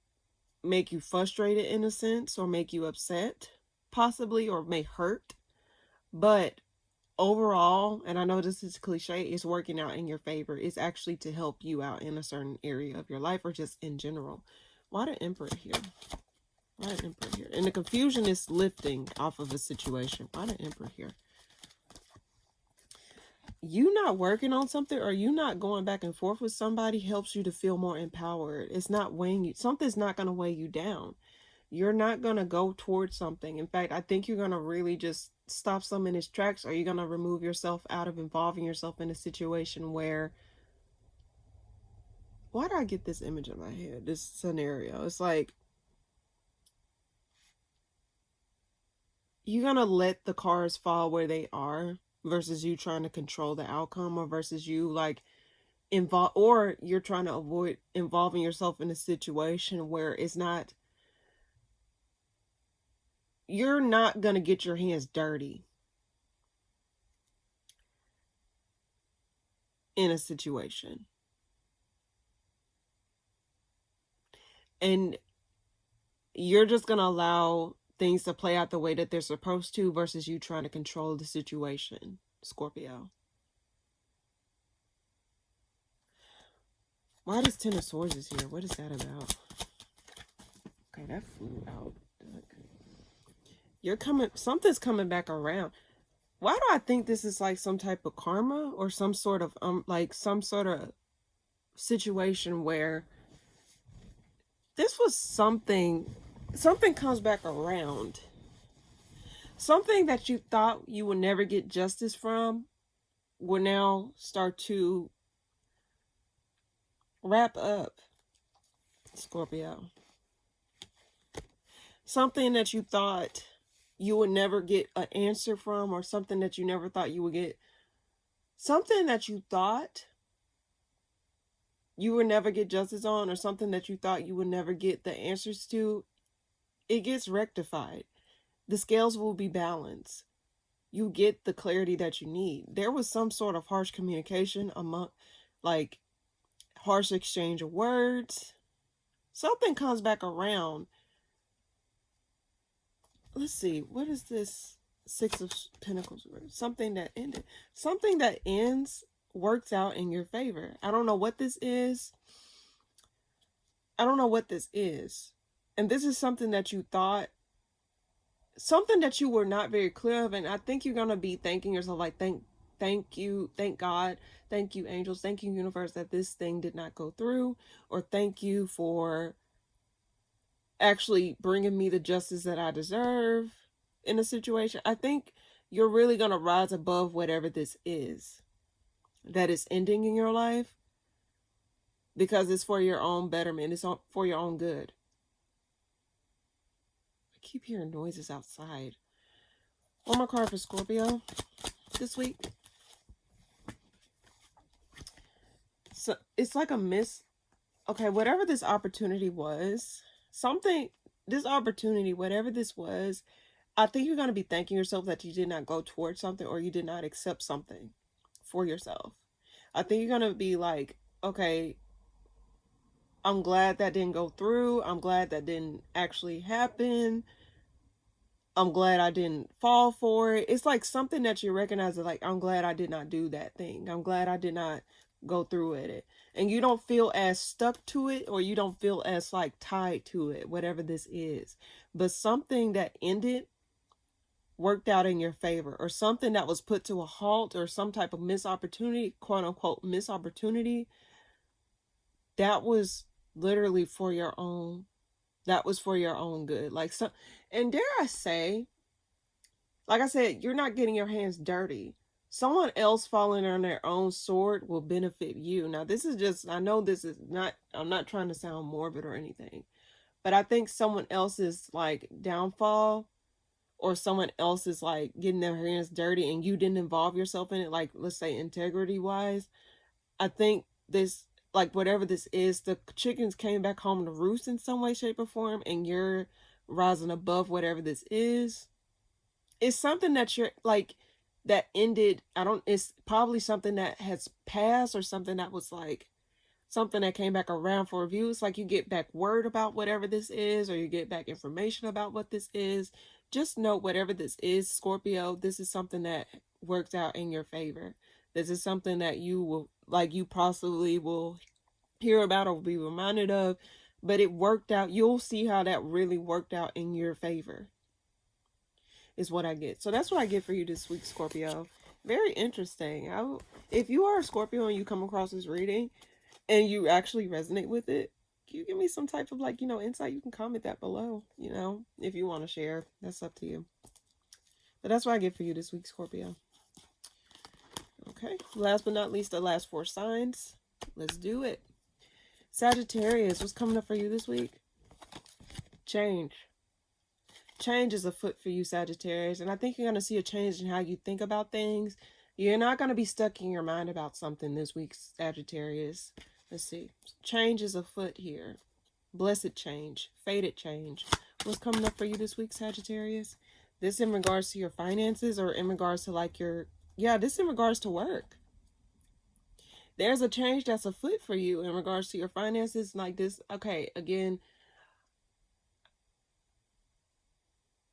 make you frustrated in a sense, or make you upset possibly, or may hurt, but overall, and I know this is cliche, it's working out in your favor. It's actually to help you out in a certain area of your life, or just in general. Why the Emperor here? Why the Emperor here? And the confusion is lifting off of a situation. Why the Emperor here? You not working on something, or you not going back and forth with somebody, helps you to feel more empowered. It's not weighing you. Something's not going to weigh you down. You're not going to go towards something. In fact, I think you're going to really just stops them in its tracks? Are you going to remove yourself out of involving yourself in a situation where, why do I get this image in my head, this scenario? It's like, you're going to let the cards fall where they are versus you trying to control the outcome, or versus you like or you're trying to avoid involving yourself in a situation where it's not, you're not going to get your hands dirty in a situation. And you're just going to allow things to play out the way that they're supposed to versus you trying to control the situation, Scorpio. Why does Ten of Swords is here? What is that about? Okay, that flew out. You're coming, something's coming back around. Why do I think this is like some type of karma or some sort of like some sort of situation where this was something comes back around. Something that you thought you would never get justice from will now start to wrap up, Scorpio. Something that you thought you would never get an answer from, or something that you never thought you would get. Something that you thought you would never get justice on, or something that you thought you would never get the answers to, it gets rectified. The scales will be balanced. You get the clarity that you need. There was some sort of harsh communication among, like, harsh exchange of words. Something comes back around. Let's see, what is this Six of Pentacles? Something that ended. Something that ends works out in your favor. I don't know what this is. I don't know what this is. And this is something that you thought, something that you were not very clear of. And I think you're going to be thanking yourself, like, thank you, thank God, thank you, angels, thank you, universe, that this thing did not go through, or thank you for actually bringing me the justice that I deserve in a situation. I think you're really going to rise above whatever this is that is ending in your life, because it's for your own betterment. It's for your own good. I keep hearing noises outside. One more card for Scorpio this week. So it's like a miss. Okay, whatever this opportunity was, this opportunity, whatever this was, I think you're going to be thanking yourself that you did not go towards something, or you did not accept something for yourself. I think you're going to be like, okay, I'm glad that didn't go through. I'm glad that didn't actually happen. I'm glad I didn't fall for it. It's like something that you recognize, like, I'm glad I did not do that thing. I'm glad I did not go through with it. And you don't feel as stuck to it, or you don't feel as like tied to it, whatever this is. But something that ended worked out in your favor, or something that was put to a halt, or some type of missed opportunity, quote unquote missed opportunity, that was literally for your own, that was for your own good. Like, so, and dare I say, like I said, you're not getting your hands dirty. Someone else falling on their own sword will benefit you. Now, this is just, I know this is not, I'm not trying to sound morbid or anything, but I think someone else's like downfall, or someone else is like getting their hands dirty and you didn't involve yourself in it, like, let's say integrity wise, I think this, like, whatever this is, the chickens came back home to roost in some way, shape, or form, and you're rising above whatever this is. It's something that you're like, that ended, it's probably something that has passed, or something that was like, something that came back around for review. It's like you get back word about whatever this is, or you get back information about what this is. Just know, whatever this is, Scorpio, this is something that works out in your favor. This is something that you will, like, you possibly will hear about or be reminded of, but it worked out. You'll see how that really worked out in your favor, is what I get. So that's what I get for you this week, Scorpio. Very interesting. If you are a Scorpio and you come across this reading and you actually resonate with it, can you give me some type of, like, insight? You can comment that below, if you want to share. That's up to you. But that's what I get for you this week, Scorpio. Okay, last but not least, the last 4 signs. Let's do it. Sagittarius, what's coming up for you this week? Change. Change is afoot for you, Sagittarius. And I think you're going to see a change in how you think about things. You're not going to be stuck in your mind about something this week, Sagittarius. Let's see. Change is afoot here. Blessed change. Fated change. What's coming up for you this week, Sagittarius? This in regards to your finances or in regards to like your... Yeah, this in regards to work. There's a change that's afoot for you in regards to your finances like this. Okay, again,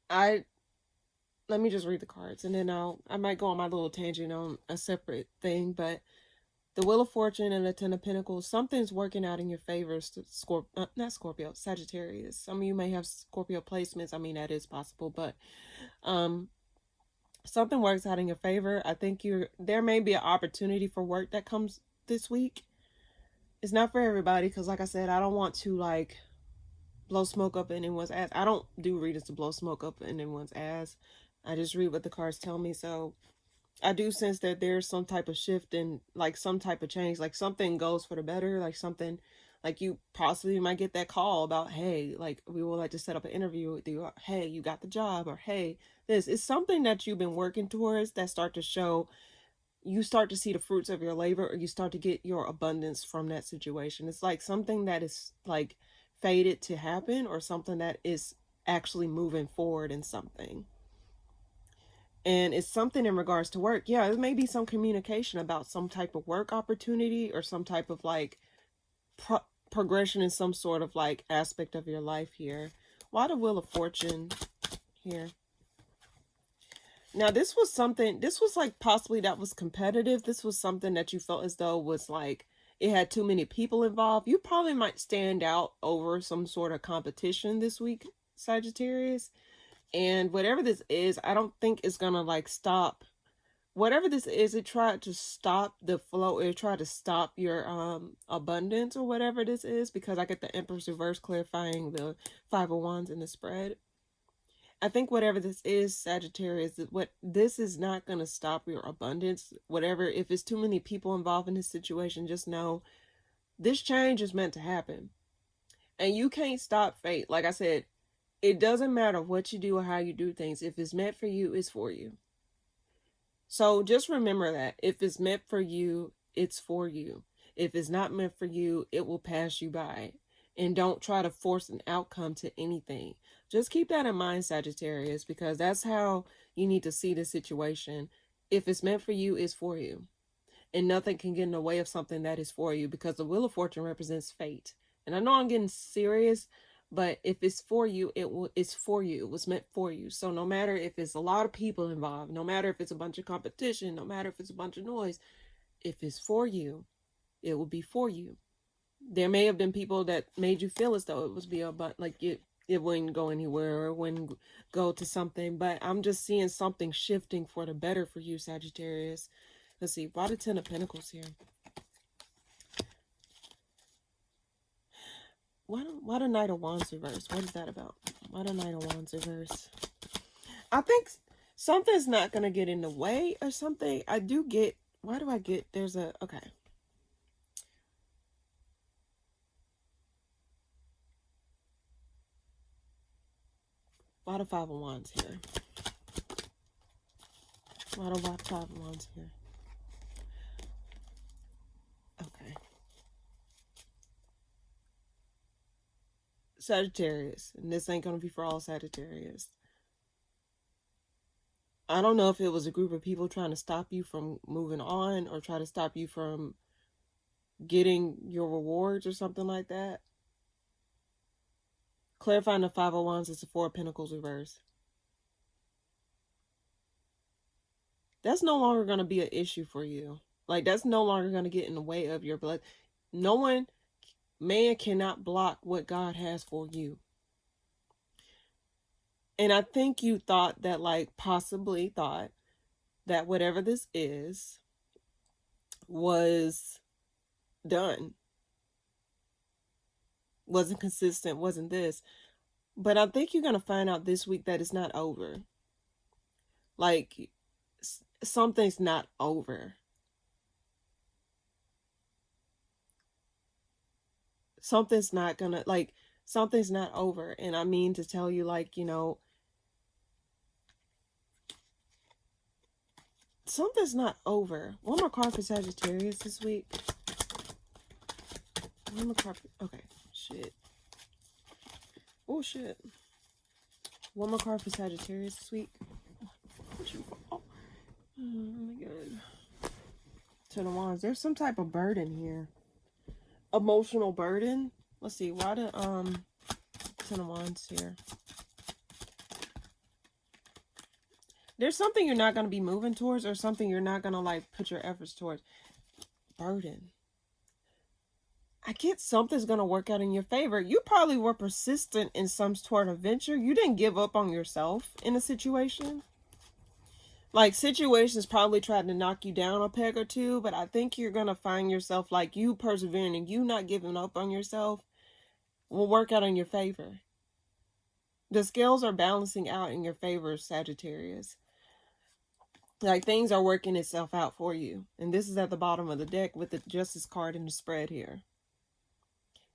let me just read the cards and then I might go on my little tangent on a separate thing, but the Wheel of Fortune and the Ten of Pentacles, something's working out in your favor, not Scorpio, Sagittarius. Some of you may have Scorpio placements. I mean, that is possible, but something works out in your favor. I think there may be an opportunity for work that comes this week. It's not for everybody because, like I said, I don't want to like blow smoke up anyone's ass. I don't do readings to blow smoke up anyone's ass. I just read what the cards tell me. So I do sense that there's some type of shift and like some type of change, like something goes for the better, like something like you possibly might get that call about, hey, like we would like to set up an interview with you. Or, hey, you got the job, or hey, this is something that you've been working towards that start to show. You start to see the fruits of your labor, or you start to get your abundance from that situation. It's like something that is like fated to happen, or something that is actually moving forward in something. And it's something in regards to work. Yeah, it may be some communication about some type of work opportunity or some type of like progression in some sort of like aspect of your life here. Why the Wheel of Fortune here? Now, this was like possibly that was competitive. This was something that you felt as though was like it had too many people involved. You probably might stand out over some sort of competition this week, Sagittarius. And whatever this is, I don't think it's going to like stop. Whatever this is, it tried to stop the flow. It tried to stop your abundance or whatever this is, because I get the Empress reverse clarifying the 5 of Wands in the spread. I think whatever this is, Sagittarius, this is not going to stop your abundance. Whatever, if it's too many people involved in this situation, just know this change is meant to happen. And you can't stop fate. Like I said, it doesn't matter what you do or how you do things. If it's meant for you, it's for you. So just remember that. If it's meant for you, it's for you. If it's not meant for you, it will pass you by. And don't try to force an outcome to anything. Just keep that in mind, Sagittarius, because that's how you need to see the situation. If it's meant for you, it's for you. And nothing can get in the way of something that is for you, because the Wheel of Fortune represents fate. And I know I'm getting serious, but if it's for you, it's for you. It was meant for you. So no matter if it's a lot of people involved, no matter if it's a bunch of competition, no matter if it's a bunch of noise, if it's for you, it will be for you. There may have been people that made you feel as though it was like it wouldn't go anywhere or wouldn't go to something, but I'm just seeing something shifting for the better for you, Sagittarius. Let's see, why the 10 of Pentacles here? Why the Knight of Wands reverse? What is that about? Why the Knight of Wands reverse? I think something's not going to get in the way or something. I do get, why do I get, there's a, okay. Why the 5 of Wands here? Why the 5 of Wands here? Okay. Sagittarius, and this ain't going to be for all Sagittarius. I don't know if it was a group of people trying to stop you from moving on or try to stop you from getting your rewards or something like that. Clarifying the 5 of Wands is the 4 of Pentacles reverse. That's no longer going to be an issue for you. Like, that's no longer going to get in the way of your blood. Man cannot block what God has for you. And I think you thought that, like, possibly thought that whatever this is was done. Wasn't consistent, wasn't this. But I think you're going to find out this week that it's not over. Like, something's not over. Something's not gonna, like, something's not over. And I mean to tell you, like, you know, something's not over. One more card for Sagittarius this week. One more card for, okay, shit. Oh, shit. One more card for Sagittarius this week. Oh my god. Ten of Wands. There's some type of burden here. Emotional burden. Let's see. Why the Ten of Wands here? There's something you're not going to be moving towards, or something you're not going to, like, put your efforts towards. Burden. I get something's going to work out in your favor. You probably were persistent in some sort of venture. You didn't give up on yourself in a situation. Like, situations probably tried to knock you down a peg or two, but I think you're going to find yourself, like, you persevering and you not giving up on yourself will work out in your favor. The scales are balancing out in your favor, Sagittarius. Like, things are working itself out for you. And this is at the bottom of the deck with the Justice card in the spread here.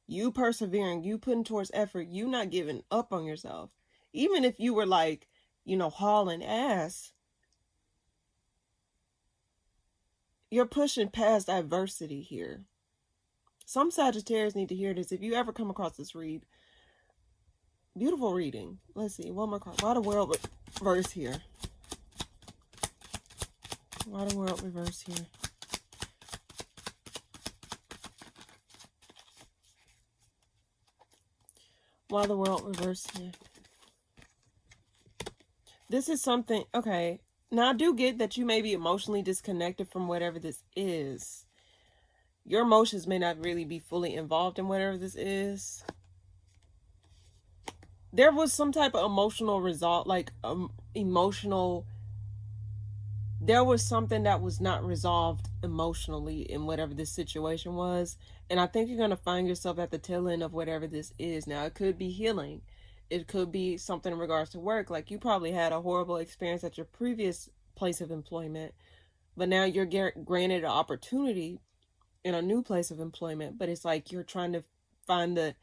You persevering, you putting towards effort, you not giving up on yourself. Even if you were, like, you know, hauling ass, you're pushing past adversity here. Some Sagittarius need to hear this. If you ever come across this read, beautiful reading. Let's see, one more card. Why the world reverse here? Why the world reverse here? Why the world reverse here? This is something, okay. Now, I do get that you may be emotionally disconnected from whatever this is. Your emotions may not really be fully involved in whatever this is. There was some type of emotional result, like there was something that was not resolved emotionally in whatever this situation was. And I think you're going to find yourself at the tail end of whatever this is. Now, it could be healing. It could be something in regards to work. Like, you probably had a horrible experience at your previous place of employment, but now you're granted an opportunity in a new place of employment. But it's like you're trying to find the,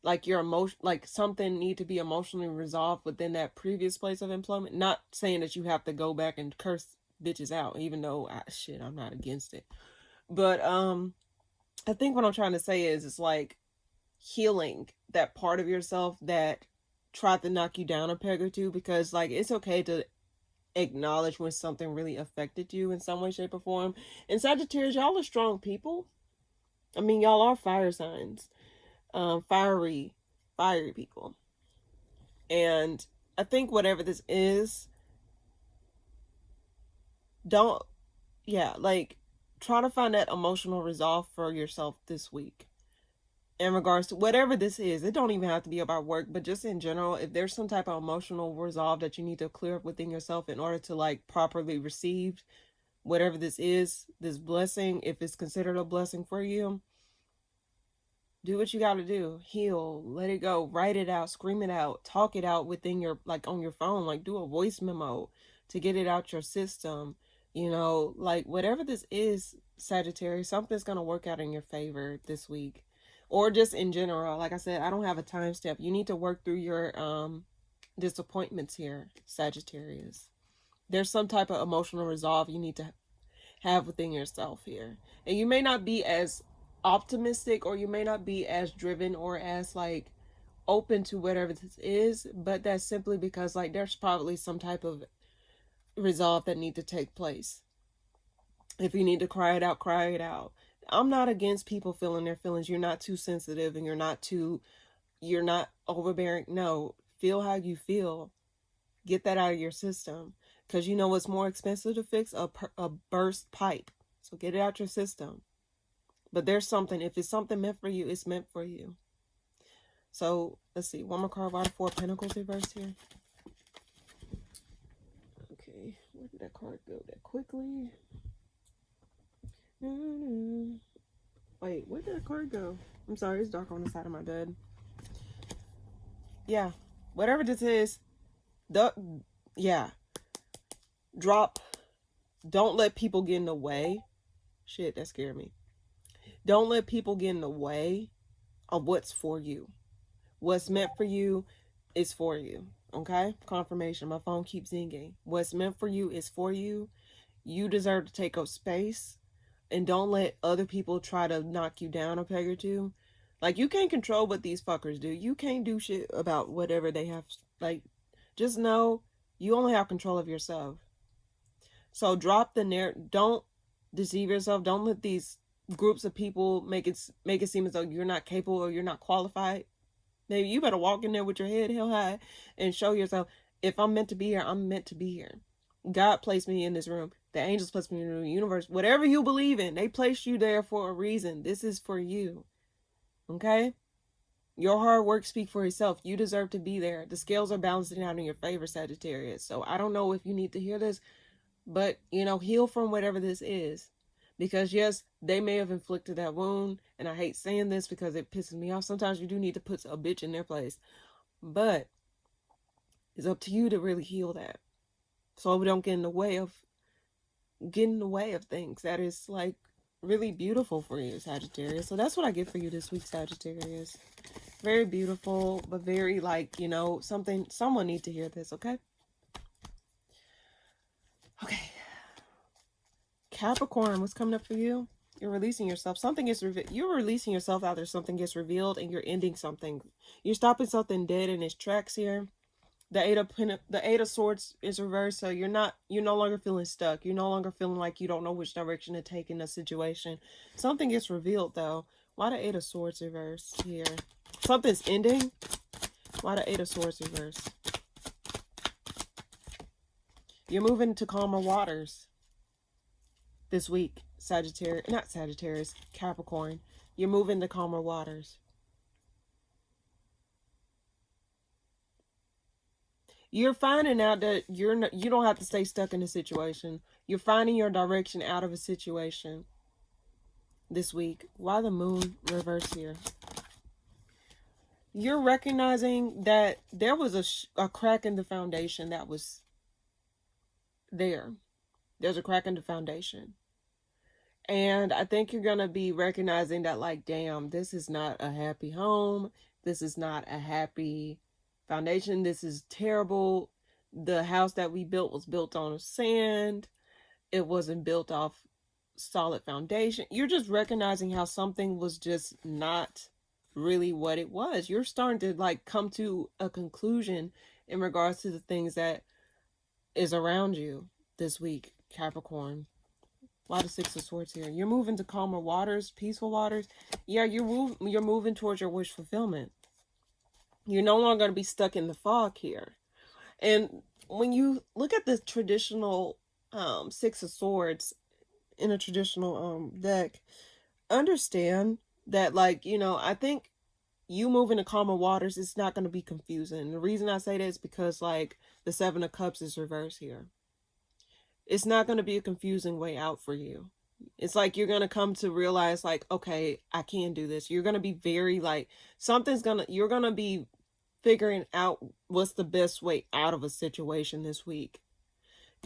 like, your emotion, like something need to be emotionally resolved within that previous place of employment. Not saying that you have to go back and curse bitches out, even though I'm not against it. But I think what I'm trying to say is, it's like healing that part of yourself that tried to knock you down a peg or two, because, like, it's okay to acknowledge when something really affected you in some way, shape, or form. And Sagittarius, y'all are strong people. I mean, y'all are fire signs, fiery people. And I think whatever this is, try to find that emotional resolve for yourself this week in regards to whatever this is. It don't even have to be about work, but just in general, if there's some type of emotional resolve that you need to clear up within yourself in order to, like, properly receive whatever this is, this blessing, if it's considered a blessing for you, do what you got to do. Heal, let it go, write it out, scream it out, talk it out within your, like, on your phone, like, do a voice memo to get it out your system. You know, like, whatever this is, Sagittarius, something's going to work out in your favor this week. Or just in general. Like I said, I don't have a time step. You need to work through your disappointments here, Sagittarius. There's some type of emotional resolve you need to have within yourself here. And you may not be as optimistic, or you may not be as driven or as, like, open to whatever this is, but that's simply because, like, there's probably some type of resolve that need to take place. If you need to cry it out, cry it out. I'm not against people feeling their feelings. You're not too sensitive, and you're not overbearing. No, feel how you feel. Get that out of your system, because you know what's more expensive to fix? A burst pipe. So get it out your system. But there's something, if it's something meant for you, it's meant for you. So let's see, one more card. Why the Four of Pentacles reversed here? Okay, where did that card go that quickly? Wait, where did that card go? I'm sorry, it's dark on the side of my bed. Yeah, whatever this is, Don't let people get in the way. Shit, that scared me. Don't let people get in the way of what's for you. What's meant for you is for you. Okay? Confirmation. My phone keeps zinging. What's meant for you is for you. You deserve to take up space. And don't let other people try to knock you down a peg or two. Like, you can't control what these fuckers do. You can't do shit about whatever they have. Like, just know you only have control of yourself. So drop the narrative. Don't deceive yourself. Don't let these groups of people make it seem as though you're not capable or you're not qualified. Maybe you better walk in there with your head held high and show yourself, if I'm meant to be here, I'm meant to be here. God placed me in this room. The angels placed me in the universe. Whatever you believe in, they placed you there for a reason. This is for you. Okay? Your hard work speaks for itself. You deserve to be there. The scales are balancing out in your favor, Sagittarius. So I don't know if you need to hear this, but, heal from whatever this is. Because, yes, they may have inflicted that wound. And I hate saying this because it pisses me off. Sometimes you do need to put a bitch in their place. But it's up to you to really heal that. So we don't get in the way of things that is, like, really beautiful for you, Sagittarius. So that's what I get for you this week, Sagittarius. Very beautiful, but very, like, someone needs to hear this, okay? Okay. Capricorn, what's coming up for you? You're releasing yourself. You're releasing yourself out there. Something gets revealed and you're ending something. You're stopping something dead in its tracks here. The Eight of Swords is reversed, so you're no longer feeling stuck. You're no longer feeling like you don't know which direction to take in a situation. Something gets revealed, though. Why the Eight of Swords reversed here? Something's ending. Why the Eight of Swords reversed? You're moving to calmer waters this week, Capricorn. You're moving to calmer waters. You're finding out that you don't have to stay stuck in a situation. You're finding your direction out of a situation this week. Why the moon reverse here? You're recognizing that there was a crack in the foundation that was there. There's a crack in the foundation. And I think you're going to be recognizing that, like, damn, this is not a happy home. This is not a happy foundation. This is terrible. The house that we built was built on sand. It wasn't built off solid foundation. You're just recognizing how something was just not really what it was. You're starting to, like, come to a conclusion in regards to the things that is around you this week, Capricorn. Why the Six of Swords here? You're moving to calmer waters, peaceful waters. Yeah, you're moving towards your wish fulfillment. You're no longer going to be stuck in the fog here. And when you look at the traditional Six of Swords in a traditional deck, understand that, like, I think you moving to calmer waters, it's not going to be confusing. The reason I say that is because, like, the Seven of Cups is reversed here. It's not going to be a confusing way out for you. It's like you're going to come to realize, like, okay, I can do this. You're going to be very, like, you're going to be figuring out what's the best way out of a situation this week.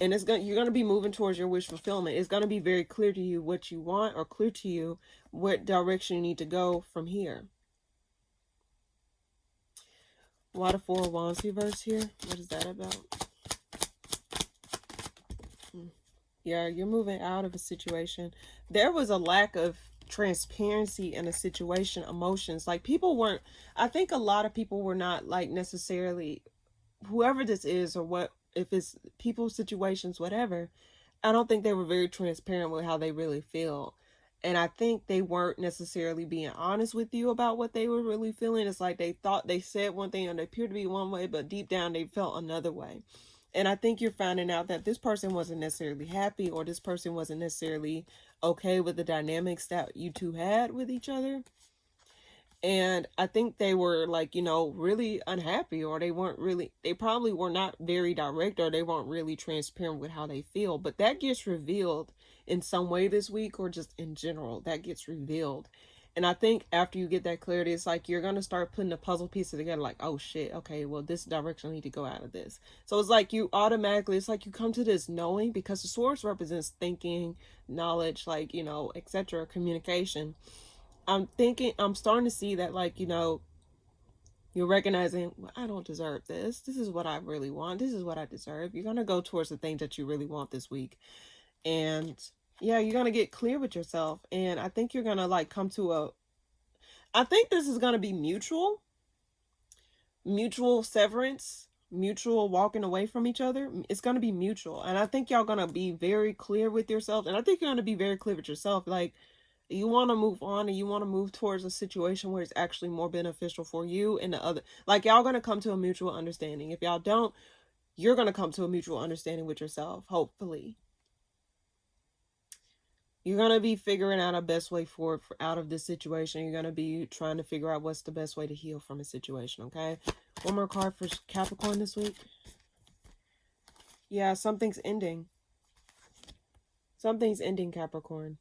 And you're going to be moving towards your wish fulfillment. It's going to be very clear to you what you want, or clear to you what direction you need to go from here. Why the Four of Wands reverse here? What is that about? Yeah, you're moving out of a situation. There was a lack of transparency in a situation, emotions. Like, I think a lot of people were not, like, necessarily, whoever this is, or what, if it's people, situations, whatever, I don't think they were very transparent with how they really feel. And I think they weren't necessarily being honest with you about what they were really feeling. It's like they thought they said one thing and they appeared to be one way, but deep down they felt another way. And I think you're finding out that this person wasn't necessarily happy, or this person wasn't necessarily okay with the dynamics that you two had with each other. And I think they were, like, really unhappy, or they probably were not very direct, or they weren't really transparent with how they feel. But that gets revealed in some way this week, or just in general, that gets revealed. And I think after you get that clarity, it's like you're going to start putting the puzzle pieces together like, oh shit, okay, well, this direction I need to go out of this. So it's like you automatically, it's like you come to this knowing, because the source represents thinking, knowledge, like, you know, etc., communication. I'm starting to see that, like, you know, you're recognizing, well, I don't deserve this. This is what I really want. This is what I deserve. You're going to go towards the things that you really want this week. And yeah, you're going to get clear with yourself. And I think you're going to like come to I think this is going to be mutual severance, mutual walking away from each other. It's going to be mutual. And I think y'all going to be very clear with yourself. And I think you're going to be very clear with yourself. Like, you want to move on and you want to move towards a situation where it's actually more beneficial for you and the other. Like, y'all going to come to a mutual understanding. If y'all don't, you're going to come to a mutual understanding with yourself, hopefully. You're going to be figuring out a best way forward out of this situation. You're going to be trying to figure out what's the best way to heal from a situation, okay? One more card for Capricorn this week. Yeah, something's ending. Something's ending, Capricorn.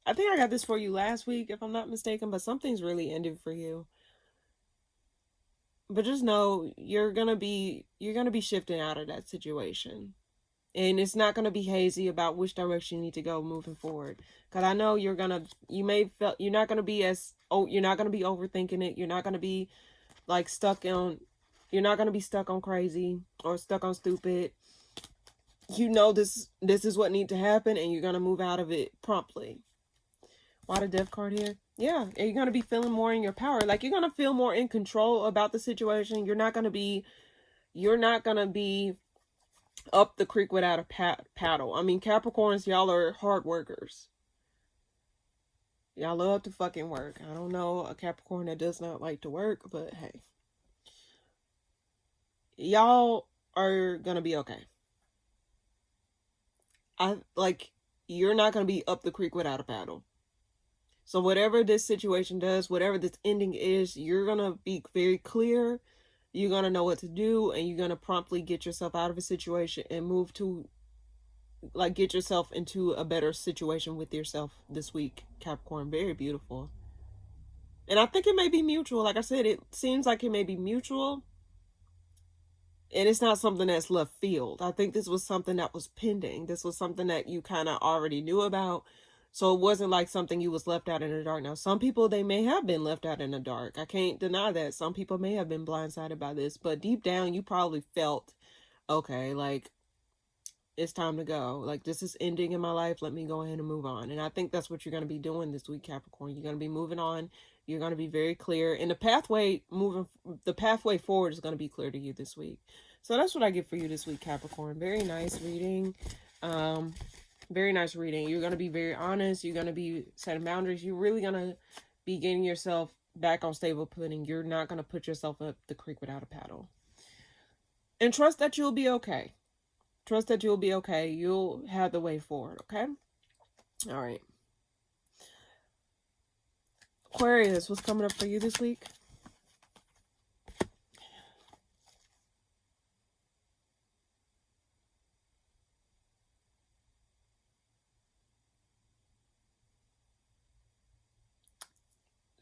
I think I got this for you last week, if I'm not mistaken, but something's really ending for you. But just know you're gonna be shifting out of that situation. And it's not gonna be hazy about which direction you need to go moving forward. Cause I know you're not gonna be overthinking it. You're not gonna be like you're not gonna be stuck on crazy or stuck on stupid. You know this is what needs to happen, and you're gonna move out of it promptly. Why the Death card here? Yeah, and you're going to be feeling more in your power. Like, you're going to feel more in control about the situation. You're not going to be up the creek without a paddle. I mean, Capricorns, y'all are hard workers. Y'all love to fucking work. I don't know a Capricorn that does not like to work, but hey. Y'all are going to be okay. You're not going to be up the creek without a paddle. So whatever this situation does, whatever this ending is, you're going to be very clear. You're going to know what to do, and you're going to promptly get yourself out of a situation and move to, like, get yourself into a better situation with yourself this week, Capricorn. Very beautiful. And I think it may be mutual. Like I said, it seems like it may be mutual. And it's not something that's left field. I think this was something that was pending. This was something that you kind of already knew about. So it wasn't like something you was left out in the dark. Now, some people, they may have been left out in the dark. I can't deny that. Some people may have been blindsided by this. But deep down, you probably felt, okay, like, it's time to go. Like, this is ending in my life. Let me go ahead and move on. And I think that's what you're going to be doing this week, Capricorn. You're going to be moving on. You're going to be very clear. And the pathway forward is going to be clear to you this week. So that's what I get for you this week, Capricorn. Very nice reading. Very nice reading. You're going to be very honest. You're going to be setting boundaries. You're really going to be getting yourself back on stable footing. You're not going to put yourself up the creek without a paddle. And trust that you'll be okay. Trust that you'll be okay. You'll have the way forward, okay? All right. Aquarius, what's coming up for you this week?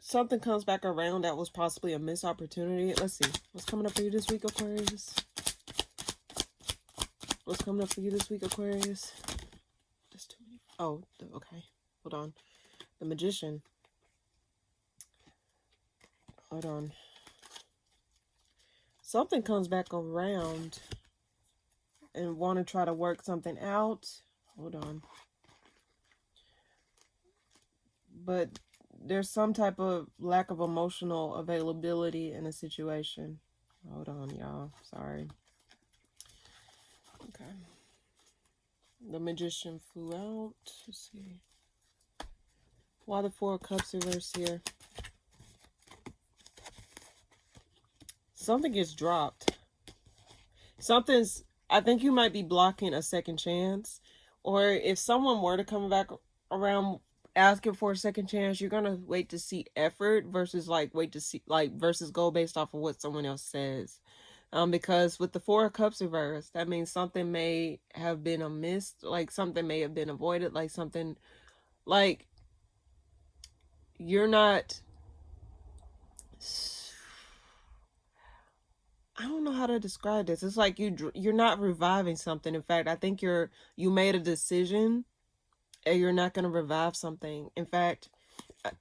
Something comes back around that was possibly a missed opportunity. Let's see. What's coming up for you this week, Aquarius? What's coming up for you this week, Aquarius? That's too many. Oh, okay. Hold on. The Magician. Hold on. Something comes back around and want to try to work something out. Hold on. But there's some type of lack of emotional availability in a situation. Hold on, y'all. Sorry. Okay. The Magician flew out. Let's see. Why the Four of Cups reverse here? Something gets dropped. I think you might be blocking a second chance. Or if someone were to come back around asking for a second chance, you're going to wait to see effort versus versus go based off of what someone else says. Because with the Four of Cups reverse, that means something may have been amiss, like something may have been avoided, like something, like you're not, I don't know how to describe this. It's like you're not reviving something. In fact, I think you made a decision and you're not going to revive something. In fact,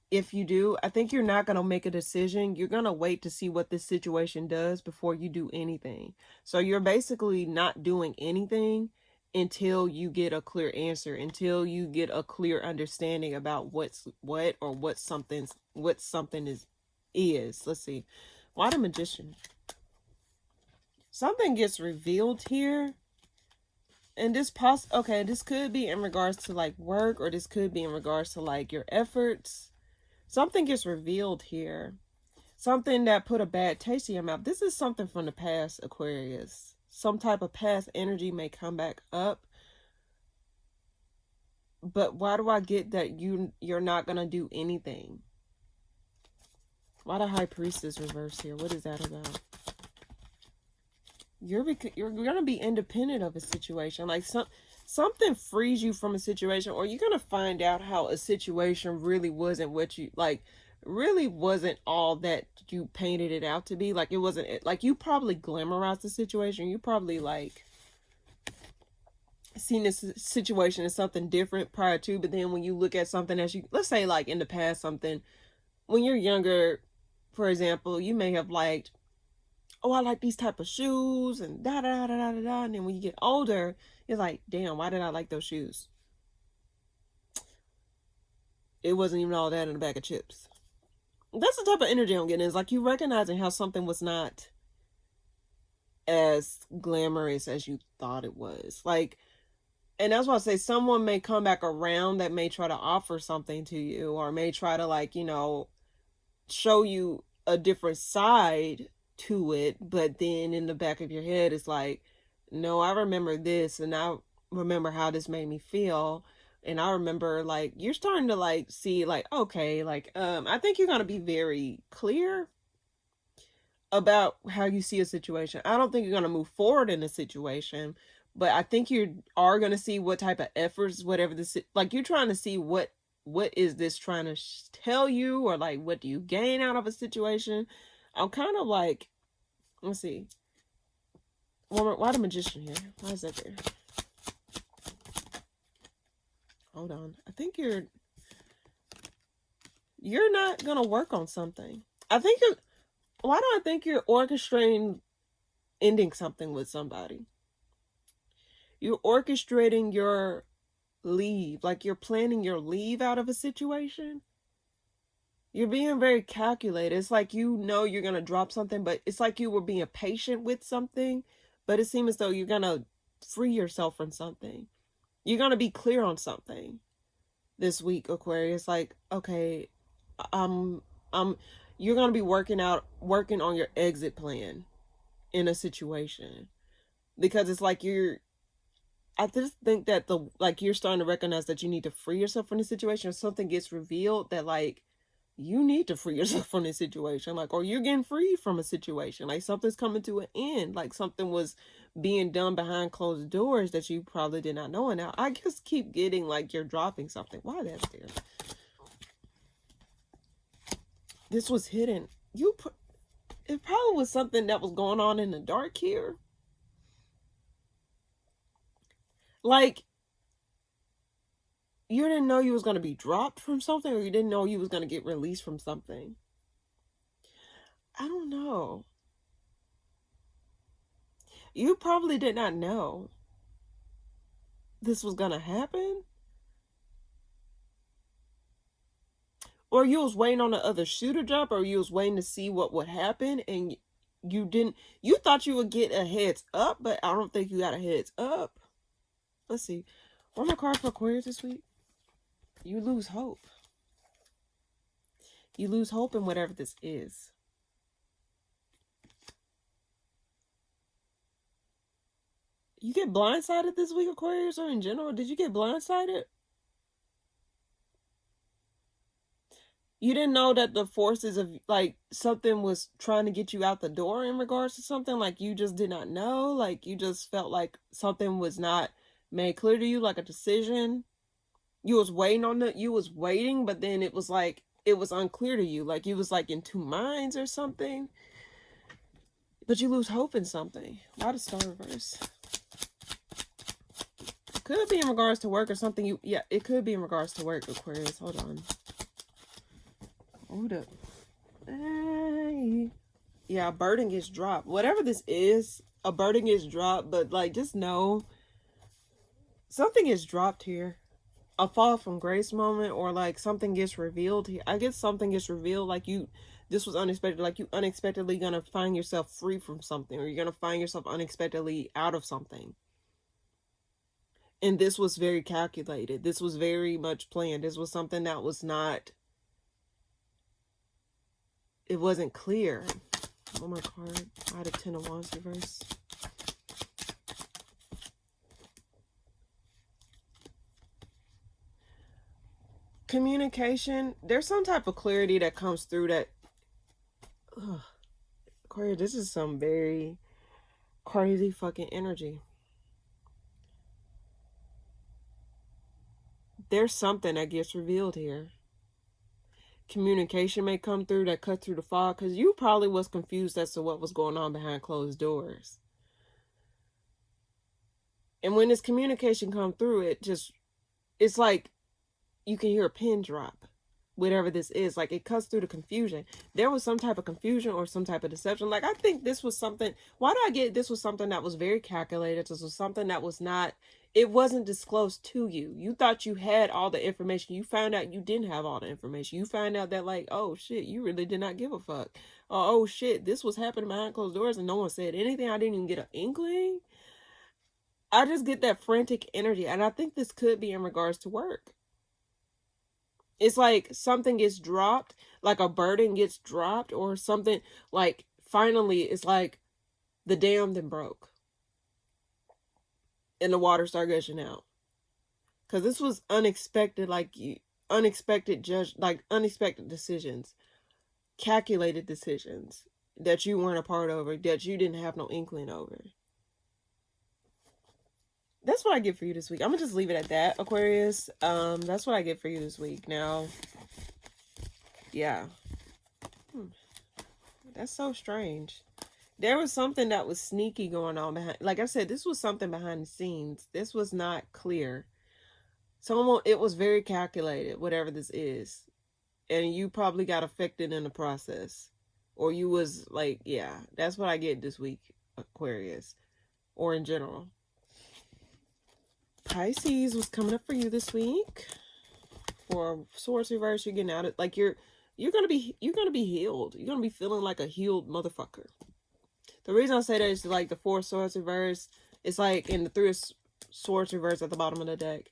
if you do, I think you're not going to make a decision. You're going to wait to see what this situation does before you do anything. So you're basically not doing anything until you get a clear answer, until you get a clear understanding about what something is. Let's see. Why the Magician? Something gets revealed here. And this this could be in regards to like work, or this could be in regards to like your efforts. Something gets revealed here. Something that put a bad taste in your mouth. This is something from the past, Aquarius. Some type of past energy may come back up. But why do I get that you're not going to do anything? Why the High Priestess reverse here? What is that about? You're going to be independent of a situation. Like something frees you from a situation, or you're going to find out how a situation really wasn't what you like, really wasn't all that you painted it out to be. Like it wasn't, like you probably glamorized the situation. You probably like seen this situation as something different prior to, but then when you look at something as let's say like in the past, something when you're younger, for example, you may have liked, oh, I like these type of shoes and da da da da da da. And then when you get older, it's like, damn, why did I like those shoes? It wasn't even all that in a bag of chips. That's the type of energy I'm getting. It's like you recognizing how something was not as glamorous as you thought it was. Like, and that's why I say someone may come back around that may try to offer something to you, or may try to like, show you a different side to it, but then in the back of your head it's like, no, I remember this, and I remember how this made me feel, and I remember like you're starting to like see like, okay, like I think you're going to be very clear about how you see a situation. I don't think you're going to move forward in a situation, but I think you are going to see what type of efforts, whatever this, like you're trying to see what is this trying to tell you, or like what do you gain out of a situation. I'm kind of like, let's see. Why the Magician here? Why is that there? Hold on. I think you're not going to work on something. Why do I think you're orchestrating ending something with somebody? You're orchestrating your leave. Like you're planning your leave out of a situation. You're being very calculated. It's like you're going to drop something, but it's like you were being patient with something, but it seems as though you're going to free yourself from something. You're going to be clear on something this week, Aquarius. Like, okay, you're going to be working on your exit plan in a situation, because it's like I just think that you're starting to recognize that you need to free yourself from the situation, or something gets revealed that like, you need to free yourself from this situation, like, or you're getting free from a situation, like something's coming to an end, like something was being done behind closed doors that you probably did not know. And now I just keep getting like you're dropping something. Why that's there? This was hidden. It probably was something that was going on in the dark here. Like, you didn't know you was going to be dropped from something, or you didn't know you was going to get released from something. I don't know. You probably did not know this was going to happen. Or you was waiting on the other shoe to drop, or you was waiting to see what would happen, and you thought you would get a heads up, but I don't think you got a heads up. Let's see. One more card for Aquarius this week. You lose hope. You lose hope in whatever this is. You get blindsided this week, Aquarius, or in general? Did you get blindsided? You didn't know that the forces of like something was trying to get you out the door in regards to something? Like you just did not know? Like you just felt like something was not made clear to you, like a decision? You was waiting, but then it was like it was unclear to you. Like you was like in two minds or something. But you lose hope in something. Why the star reverse? Could be in regards to work or something. Yeah, it could be in regards to work, Aquarius. Hold on. Hold up. Hey. Yeah, a burden gets dropped. Whatever this is, a burden gets dropped. But like, just know something is dropped here. A fall from grace moment, or like something gets revealed here. I guess something gets revealed, like this was unexpected, like you unexpectedly gonna find yourself free from something, or you're gonna find yourself unexpectedly out of something. And this was very calculated. This was very much planned. This was something that was not, it wasn't clear. Oh my card. I had a 10 of Wands reverse. Communication. There's some type of clarity that comes through that. Aquarius, this is some very crazy fucking energy. There's something that gets revealed here. Communication may come through that cuts through the fog, because you probably was confused as to what was going on behind closed doors. And when this communication come through, it's like you can hear a pin drop, whatever this is. Like it cuts through the confusion. There was some type of confusion or some type of deception. Like I think this was something, why do I get this was something that was very calculated? This was something that was not, it wasn't disclosed to you. You thought you had all the information. You found out you didn't have all the information. You found out that like, oh shit, you really did not give a fuck. Oh shit, this was happening behind closed doors and no one said anything. I didn't even get an inkling. I just get that frantic energy. And I think this could be in regards to work. It's like something gets dropped, like a burden gets dropped, or something like finally it's like the dam then broke and the water started gushing out. Because this was unexpected, like unexpected decisions, calculated decisions that you weren't a part of, or that you didn't have no inkling over. That's what I get for you this week. I'm gonna just leave it at that, Aquarius. That's what I get for you this week. Now, yeah. That's so strange. There was something that was sneaky going on behind. Like I said, this was something behind the scenes. This was not clear. It was very calculated, whatever this is. And you probably got affected in the process. Or you was like, yeah, that's what I get this week, Aquarius. Or in general. Pisces was coming up for you this week. For Swords reverse, you're getting out of, like you're gonna be healed. You're gonna be feeling like a healed motherfucker. The reason I say that is like the 4 Swords reverse, it's like in the 3 Swords reverse at the bottom of the deck.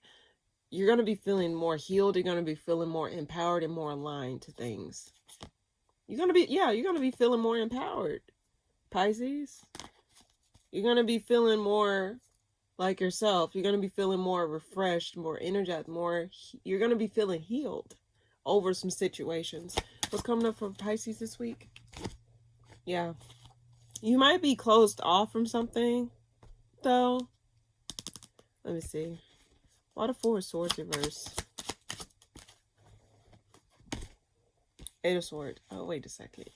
You're gonna be feeling more healed. You're gonna be feeling more empowered and more aligned to things. You're gonna be feeling more empowered, Pisces. You're gonna be feeling more like yourself. You're going to be feeling more refreshed, more energized, you're going to be feeling healed over some situations. What's coming up for Pisces this week? Yeah. You might be closed off from something, though. Let me see. Why the 4 Swords reverse? 8 of Swords. Oh, wait a second.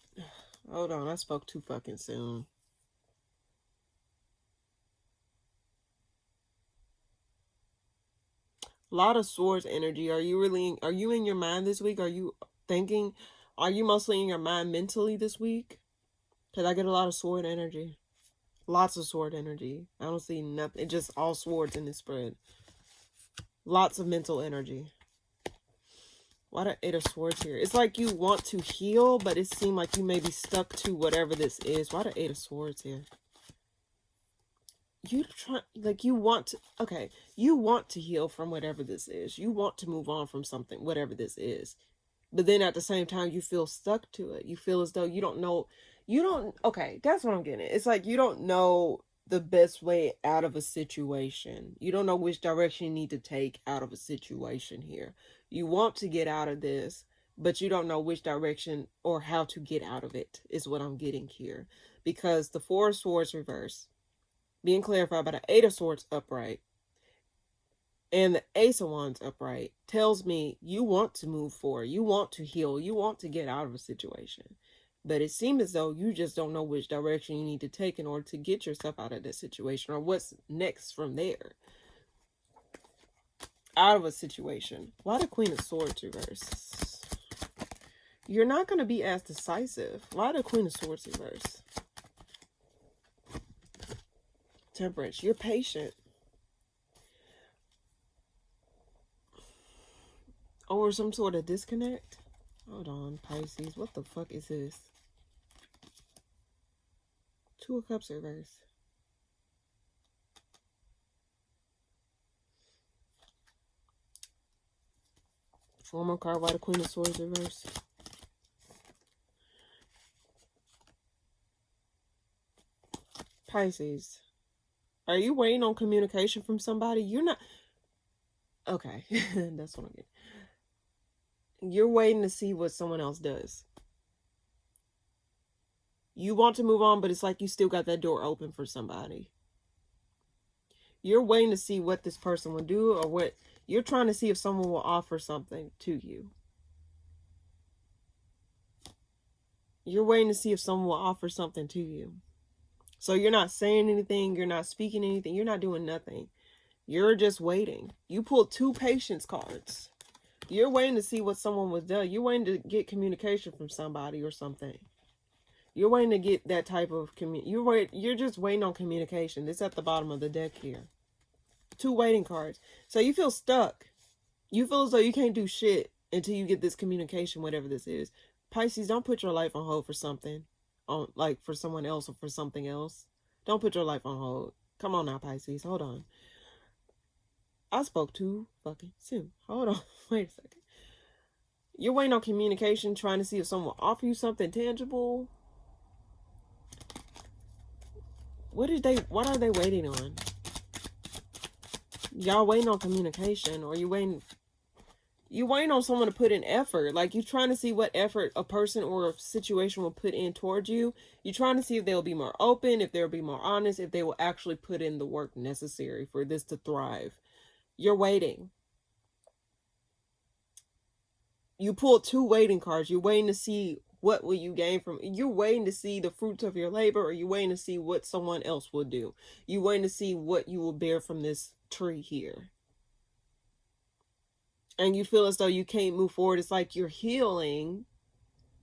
Hold on. I spoke too fucking soon. A lot of Swords energy. Are you in your mind this week? Are you mostly in your mind mentally this week? Because I get a lot of sword energy. Lots of sword energy. I don't see nothing. It's just all swords in this spread. Lots of mental energy. Why the 8 of Swords here? It's like you want to heal, but it seems like you may be stuck to whatever this is. Why the 8 of Swords here? You want to heal from whatever this is. You want to move on from something, whatever this is. But then at the same time, you feel stuck to it. You feel as though okay, that's what I'm getting at. It's like you don't know the best way out of a situation. You don't know which direction you need to take out of a situation here. You want to get out of this, but you don't know which direction or how to get out of it, is what I'm getting here. Because the 4 of Swords reverse, being clarified by the 8 of Swords upright, And the Ace of Wands upright tells me you want to move forward. You want to heal. You want to get out of a situation. But it seems as though you just don't know which direction you need to take in order to get yourself out of this situation, or what's next from there. Out of a situation. Why the Queen of Swords reverse? You're not going to be as decisive. Why the Queen of Swords reverse? Temperance. You're patient. Or some sort of disconnect. Hold on, Pisces. What the fuck is this? Two of Cups reverse. One more card. Why the Queen of Swords reverse? Pisces. Are you waiting on communication from somebody? You're not. Okay. That's what I'm getting. You're waiting to see what someone else does. You want to move on, but it's like you still got that door open for somebody. You're waiting to see what this person will do, or what you're trying to see if someone will offer something to you. You're waiting to see if someone will offer something to you. So you're not saying anything, you're not speaking anything, you're not doing nothing. You're just waiting. You pulled two patience cards. You're waiting to see what someone will do. You're waiting to get communication from somebody or something. You're waiting to get that type of you're just waiting on communication. It's at the bottom of the deck here. Two waiting cards. So you feel stuck. You feel as though you can't do shit until you get this communication, whatever this is. Pisces, don't put your life on hold for something. Like for someone else or for something else. Don't put your life on hold. Come on now, Pisces. Hold on. I spoke too fucking soon. Hold on. Wait a second. You're waiting on communication, trying to see if someone will offer you something tangible. What are they waiting on? Y'all waiting on communication, or you waiting on someone to put in effort. Like, you're trying to see what effort a person or a situation will put in towards you. You're trying to see if they'll be more open, if they'll be more honest, if they will actually put in the work necessary for this to thrive. You're waiting. You pulled two waiting cards. You're waiting to see what will you gain from it. You're waiting to see the fruits of your labor, or you're waiting to see what someone else will do. You're waiting to see what you will bear from this tree here. And you feel as though you can't move forward. It's like you're healing,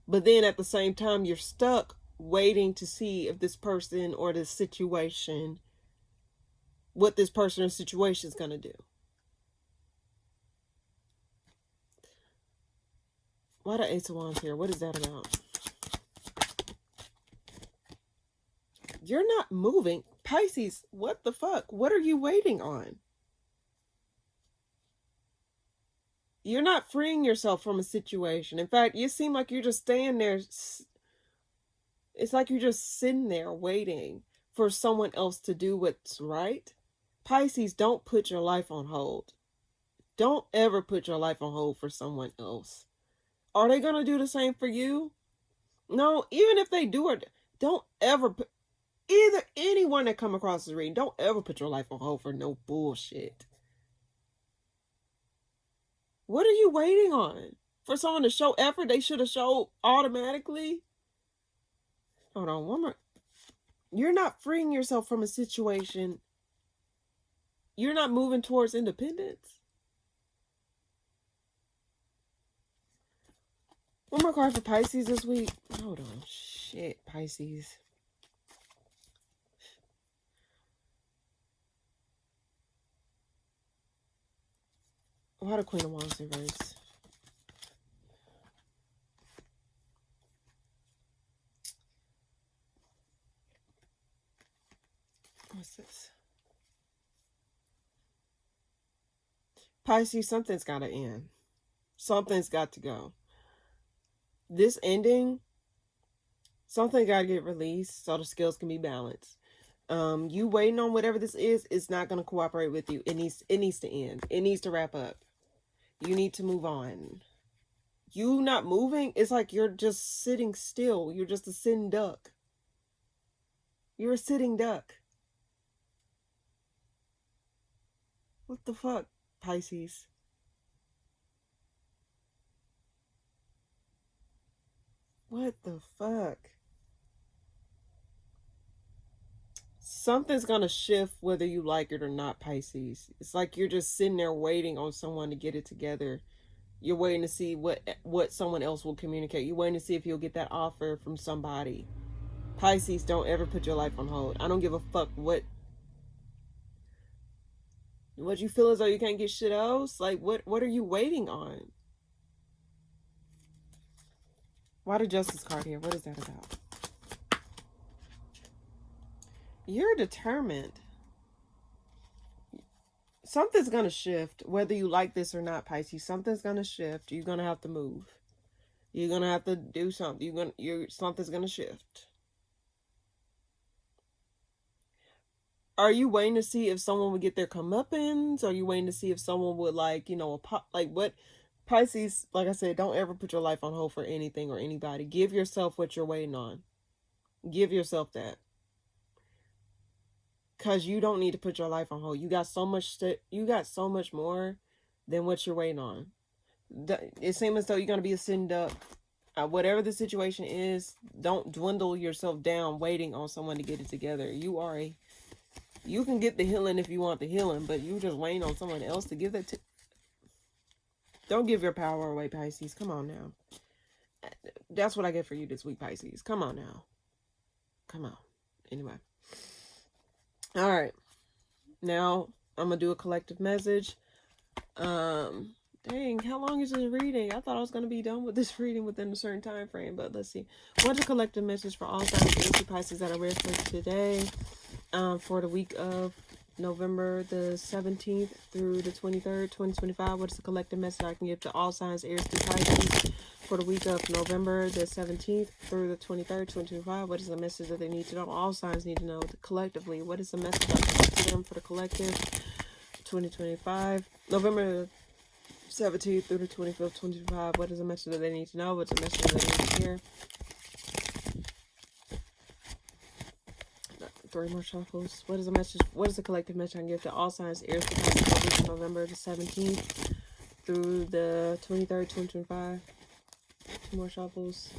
but then at the same time you're stuck waiting to see if this person or this situation, what this person or situation is going to do. Why the Ace of Wands here? What is that about? You're not moving. Pisces, what the fuck? What are you waiting on? You're not freeing yourself from a situation. In fact, you seem like you're just staying there. It's like you're just sitting there waiting for someone else to do what's right. Pisces, don't put your life on hold. Don't ever put your life on hold for someone else. Are they going to do the same for you? No, even if they do it, don't ever put, either anyone that come across the reading, don't ever put your life on hold for no bullshit. What are you waiting on? For someone to show effort they should have showed automatically? Hold on, one more. You're not freeing yourself from a situation. You're not moving towards independence. One more card for Pisces this week. Hold on. Shit, Pisces. Why the Queen of Wands reverse? What's this? Pisces, something's got to end. Something's got to go. This ending, something got to get released so the scales can be balanced. You waiting on whatever this is not going to cooperate with you. It needs to end. It needs to wrap up. You need to move on. You not moving, it's like you're just sitting still. You're just a sitting duck. You're a sitting duck. What the fuck? Pisces. What the fuck? Something's gonna shift whether you like it or not, Pisces. It's like you're just sitting there waiting on someone to get it together. You're waiting to see what someone else will communicate. You're waiting to see if you'll get that offer from somebody. Pisces, don't ever put your life on hold. I don't give a fuck what you feel as though you can't get shit else. Like, what are you waiting on? Why the Justice card here? What is that about? You're determined. Something's gonna shift, whether you like this or not, Pisces. Something's gonna shift. You're gonna have to move. You're gonna have to do something. Something's gonna shift. Are you waiting to see if someone would get their comeuppance? Are you waiting to see if someone would, like, you know, like what? Pisces, like I said, don't ever put your life on hold for anything or anybody. Give yourself what you're waiting on. Give yourself that. Because you don't need to put your life on hold. You got so much more than what you're waiting on. It seems as though you're going to be ascended up. Whatever the situation is, don't dwindle yourself down waiting on someone to get it together. You can get the healing if you want the healing, but you just waiting on someone else to give that to. Don't give your power away, Pisces. Come on now. That's what I get for you this week, Pisces. Come on now. Come on. Anyway. All right. Now, I'm going to do a collective message. Dang, how long is this reading? I thought I was going to be done with this reading within a certain time frame, but let's see. What's a collective message for all signs, Aries, Pisces that are rare for today? For the week of November the 17th through the 23rd, 2025. What is the collective message I can give to all signs, Aries, Pisces for the week of November the 17th through the 23rd, 2025? What is the message that they need to know? All signs need to know collectively. What is the message I can give to them for the collective 2025? November 17th through the 25th, 2025. What is the message that they need to know? What's the message that they need to hear? 3 more shuffles. What is the message? What is the collective message I can give to all signs, Aries, Pisces, November the 17th through the 23rd, 2025? 2 more shuffles.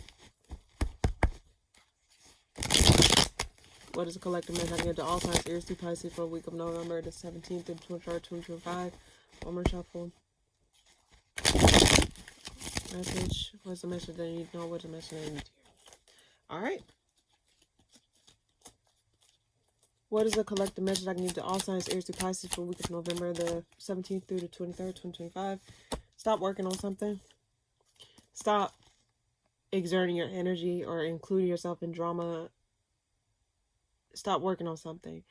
What is the collective message I can give to all signs, Aries, Pisces for a week of November the 17th through the 23rd, 2025? 1 more shuffle. Message. What's the message they need to know? What's the message they need to hear? All right. What is the collective message I can give to all signs, Aries, Pisces for the week of November the 17th through the 23rd, 2025? Stop working on something. Stop exerting your energy or including yourself in drama. Stop working on something.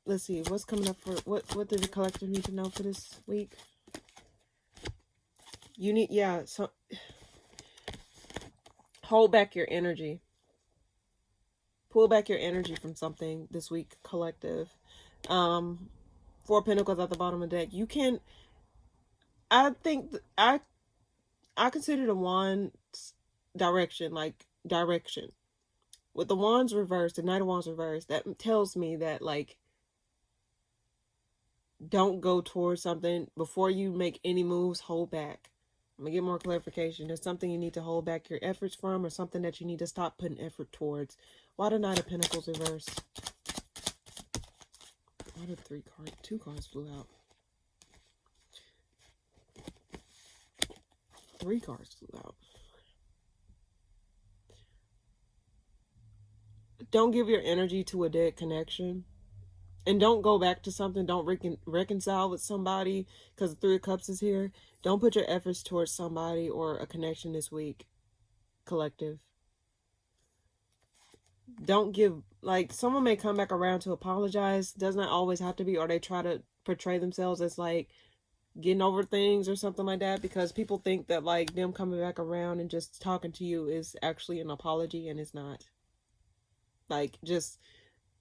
Let's see. What's coming up for... What did the collective need to know for this week? You need... Yeah, so... Hold back your energy. Pull back your energy from something this week, collective. 4 Pentacles at the bottom of the deck. You can... I think... I consider the Wands direction, like, direction. With the Wands reversed, the Knight of Wands reversed, that tells me that, like, don't go towards something. Before you make any moves, hold back. I'm going to get more clarification. There's something you need to hold back your efforts from, or something that you need to stop putting effort towards. Why the Knight of Pentacles reversed? Why did 2 cards flew out? 3 cards flew out. Don't give your energy to a dead connection. And don't go back to something. Don't reconcile with somebody because the 3 of Cups is here. Don't put your efforts towards somebody or a connection this week, collective. Don't give, like, someone may come back around to apologize. Does not always have to be, or they try to portray themselves as, like, getting over things or something like that, because people think that, like, them coming back around and just talking to you is actually an apology, and it's not. Like, just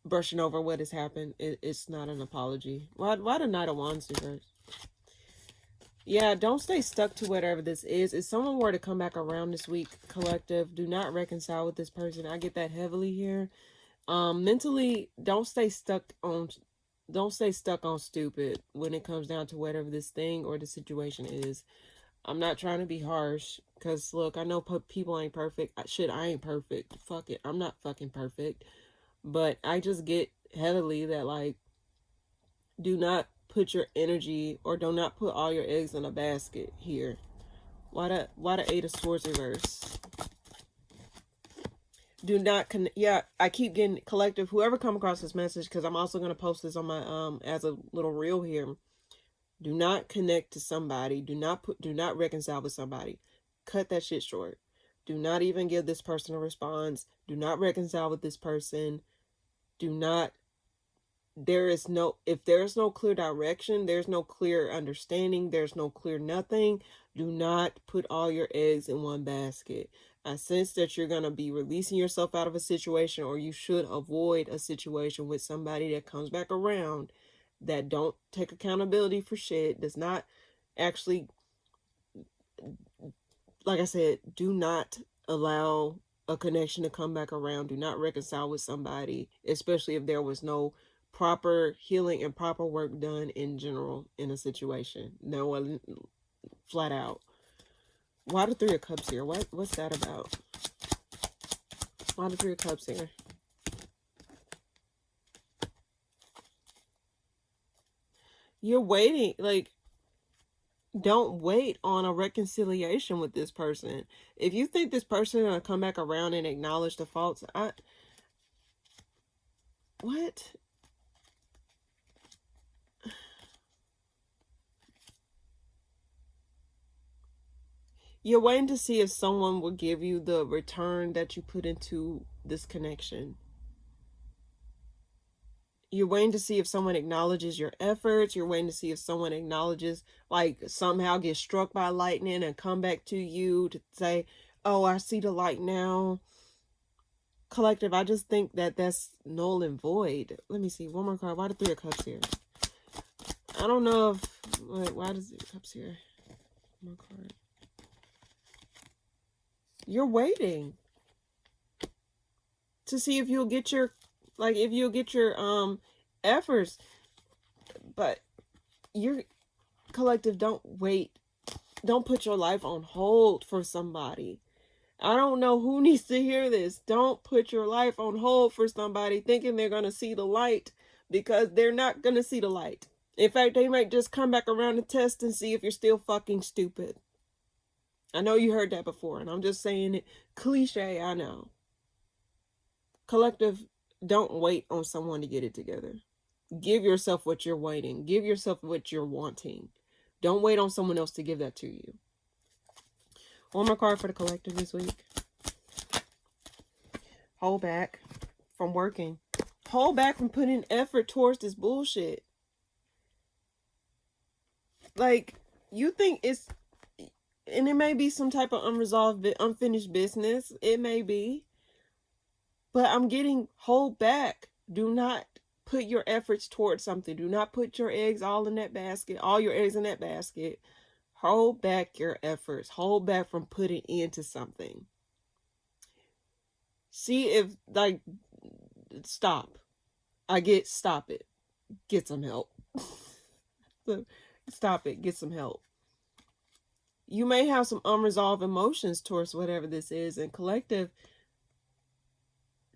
brushing over what has happened, it's not an apology. Why the Knight of Wands reversed? Yeah, don't stay stuck to whatever this is. If someone were to come back around this week, collective, do not reconcile with this person. I get that heavily here. Mentally, don't stay stuck on don't stay stuck on stupid when it comes down to whatever this thing or the situation is. I'm not trying to be harsh, because look, I know people ain't perfect. Shit, I ain't perfect. Fuck it, I'm not fucking perfect. But I just get heavily that, like, do not put your energy, or do not put all your eggs in a basket here. Why the Eight of Swords reverse? Do not yeah, I keep getting collective, whoever come across this message, because I'm also going to post this on my as a little reel here. Do not connect to somebody. Do not reconcile with somebody. Cut that shit short. Do not even give this person a response. Do not reconcile with this person. Do not, if there's no clear direction, there's no clear understanding, there's no clear nothing, do not put all your eggs in one basket. I sense that you're going to be releasing yourself out of a situation, or you should avoid a situation with somebody that comes back around, that don't take accountability for shit, does not actually, like I said, do not allow a connection to come back around. Do not reconcile with somebody, especially if there was no proper healing and proper work done in general in a situation. No, flat out. Why the Three of Cups here? What's that about? Why the Three of Cups here? You're waiting, like, don't wait on a reconciliation with this person. If you think this person is going to come back around and acknowledge the faults, what? You're waiting to see if someone will give you the return that you put into this connection. You're waiting to see if someone acknowledges your efforts. You're waiting to see if someone acknowledges, like, somehow get struck by lightning and come back to you to say, oh, I see the light now. Collective, I just think that that's null and void. Let me see. One more card. Why the Three of Cups here? I don't know if... Wait, why does the Cups here? One more card. You're waiting to see if you'll get your, like, if you'll get your efforts. But your collective, don't wait. Don't put your life on hold for somebody. I don't know who needs to hear this. Don't put your life on hold for somebody thinking they're going to see the light, because they're not going to see the light. In fact, they might just come back around to test and see if you're still fucking stupid. I know you heard that before, and I'm just saying it. Cliche, I know. Collective, don't wait on someone to get it together. Give yourself what you're waiting. Give yourself what you're wanting. Don't wait on someone else to give that to you. One more card for the collective this week. Hold back from working. Hold back from putting effort towards this bullshit. Like, you think it's... And it may be some type of unfinished business. It may be. But I'm getting, hold back. Do not put your efforts towards something. Do not put your eggs all in that basket. All your eggs in that basket. Hold back your efforts. Hold back from putting into something. See if, like, stop. Stop it. Get some help. Stop it. Get some help. You may have some unresolved emotions towards whatever this is. And collective,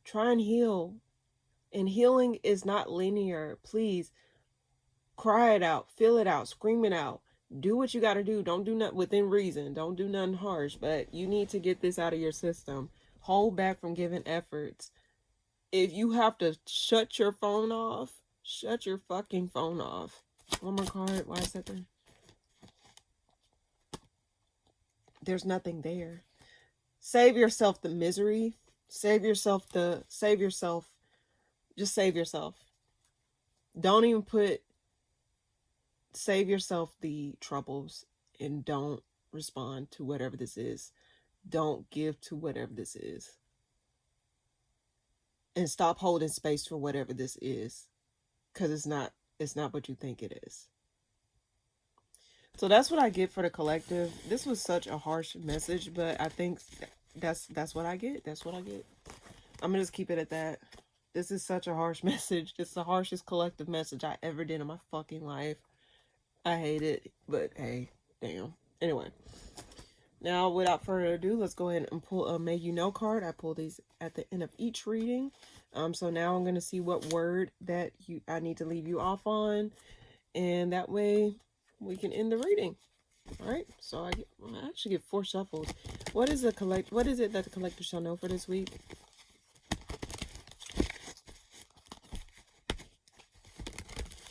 try and heal. And healing is not linear. Please, cry it out. Feel it out. Scream it out. Do what you got to do. Don't do nothing within reason. Don't do nothing harsh. But you need to get this out of your system. Hold back from giving efforts. If you have to shut your phone off, shut your fucking phone off. One more card. Why is that there? There's nothing there. Save yourself the misery. Save yourself. Just save yourself. Don't even save yourself the troubles, and don't respond to whatever this is. Don't give to whatever this is. And stop holding space for whatever this is. Because it's not what you think it is. So that's what I get for the collective. This was such a harsh message, but I think that's what I get. That's what I get. I'm going to just keep it at that. This is such a harsh message. It's the harshest collective message I ever did in my fucking life. I hate it, but hey, damn. Anyway, now without further ado, let's go ahead and pull a May You Know card. I pull these at the end of each reading. So now I'm going to see what word that I need to leave you off on, and that way we can end the reading. All right, so I actually get 4 shuffles. What is it that the collector shall know for this week?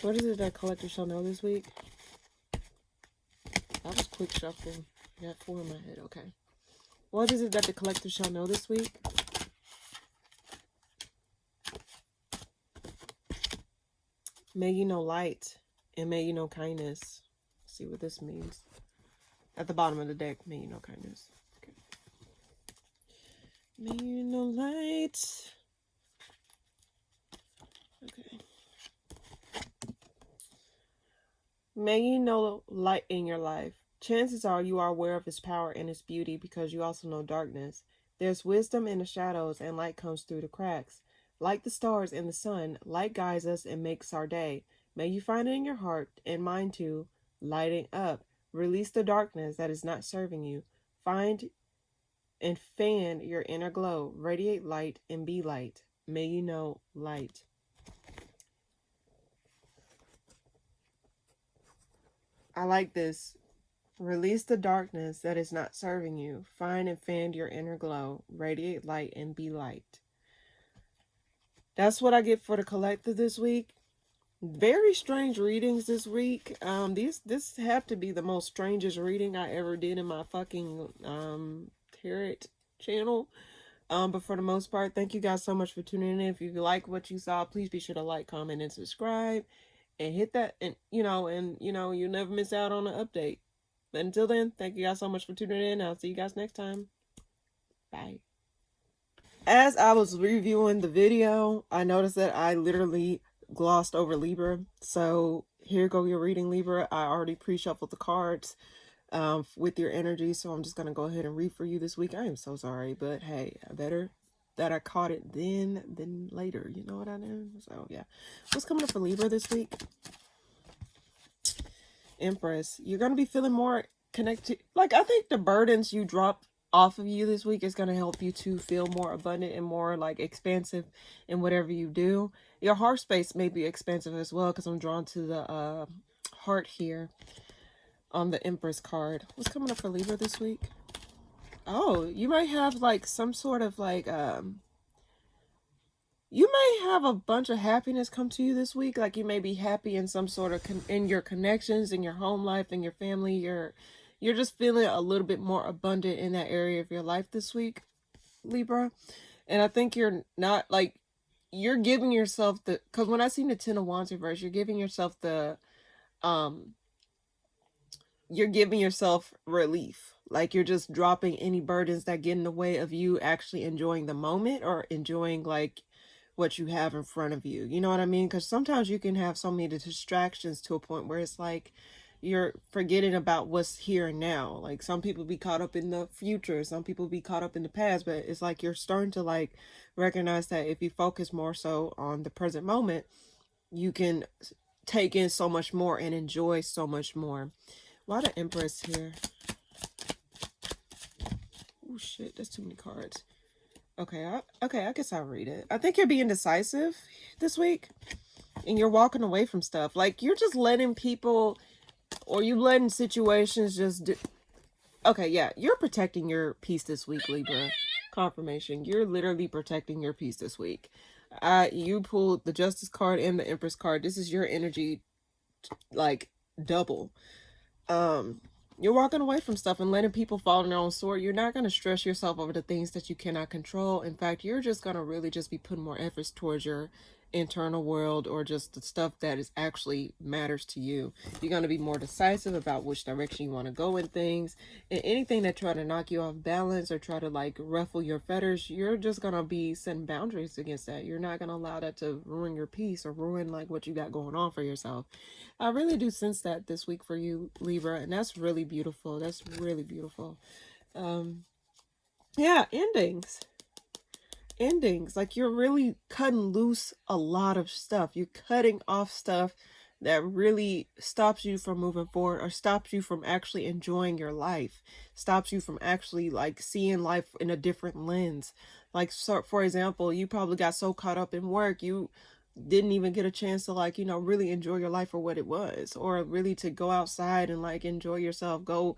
What is it that collector shall know this week? That was quick shuffling. I got 4 in my head. Okay. What is it that the collector shall know this week? May you know light, and may you know kindness. Let's see what this means. At the bottom of the deck, may you know kindness. Okay. May you know light. Okay. May you know light in your life. Chances are you are aware of its power and its beauty because you also know darkness. There's wisdom in the shadows and light comes through the cracks. Like the stars and the sun, light guides us and makes our day. May you find it in your heart and mind too, lighting up. Release the darkness that is not serving you. Find and fan your inner glow. Radiate light and be light. May you know light. I like this. Release the darkness that is not serving you. Find and fan your inner glow. Radiate light and be light. That's what I get for the collective this week. Very strange readings this week. This have to be the most strangest reading I ever did in my fucking tarot channel. But for the most part, thank you guys so much for tuning in. If you like what you saw, please be sure to like, comment, and subscribe. And hit that, and you never miss out on an update. But until then, thank you guys so much for tuning in. I'll see you guys next time. Bye. As I was reviewing the video, I noticed that I literally glossed over Libra. So here go your reading, Libra. I already pre-shuffled the cards with your energy. So I'm just going to go ahead and read for you this week. I am so sorry, but hey, better that I caught it then than later. You know what I mean? So yeah. What's coming up for Libra this week? Empress. You're going to be feeling more connected. Like, I think the burdens you drop off of you this week is going to help you to feel more abundant and more like expansive in whatever you do. Your heart space may be expansive as well, because I'm drawn to the heart here on the Empress card. What's coming up for Libra this week? Oh, you might have like some sort of like you may have a bunch of happiness come to you this week. Like, you may be happy in some sort of in your connections, in your home life, in your family. You're just feeling a little bit more abundant in that area of your life this week, Libra. And I think you're not like, you're giving yourself the, because when I seen the 10 of Wands reverse, you're giving yourself the you're giving yourself relief. Like, you're just dropping any burdens that get in the way of you actually enjoying the moment or enjoying like what you have in front of you. You know what I mean? Because sometimes you can have so many distractions to a point where it's like you're forgetting about what's here and now. Like, some people be caught up in the future, some people be caught up in the past, but it's like you're starting to like recognize that if you focus more so on the present moment, you can take in so much more and enjoy so much more. Why the Empress here? Oh shit, that's too many cards. Okay, I guess I'll read it. I think you're being decisive this week, and you're walking away from stuff. Like, you're just letting people, or you letting situations just do. Okay, yeah, you're protecting your peace this week, Libra. Confirmation. You're literally protecting your peace this week. You pulled the Justice card and the Empress card. This is your energy, like, double. You're walking away from stuff and letting people fall on their own sword. You're not going to stress yourself over the things that you cannot control. In fact, you're just going to really just be putting more efforts towards your internal world, or just the stuff that is actually matters to you. You're going to be more decisive about which direction you want to go in things, and anything that try to knock you off balance or try to like ruffle your feathers, you're just going to be setting boundaries against that. You're not going to allow that to ruin your peace or ruin like what you got going on for yourself. I really do sense that this week for you, Libra, and that's really beautiful. That's really beautiful. Yeah, endings. endings. Like, you're really cutting loose a lot of stuff. You're cutting off stuff that really stops you from moving forward, or stops you from actually enjoying your life, stops you from actually like seeing life in a different lens. Like, so for example, you probably got so caught up in work, you didn't even get a chance to, like, you know, really enjoy your life for what it was, or really to go outside and like enjoy yourself. Go,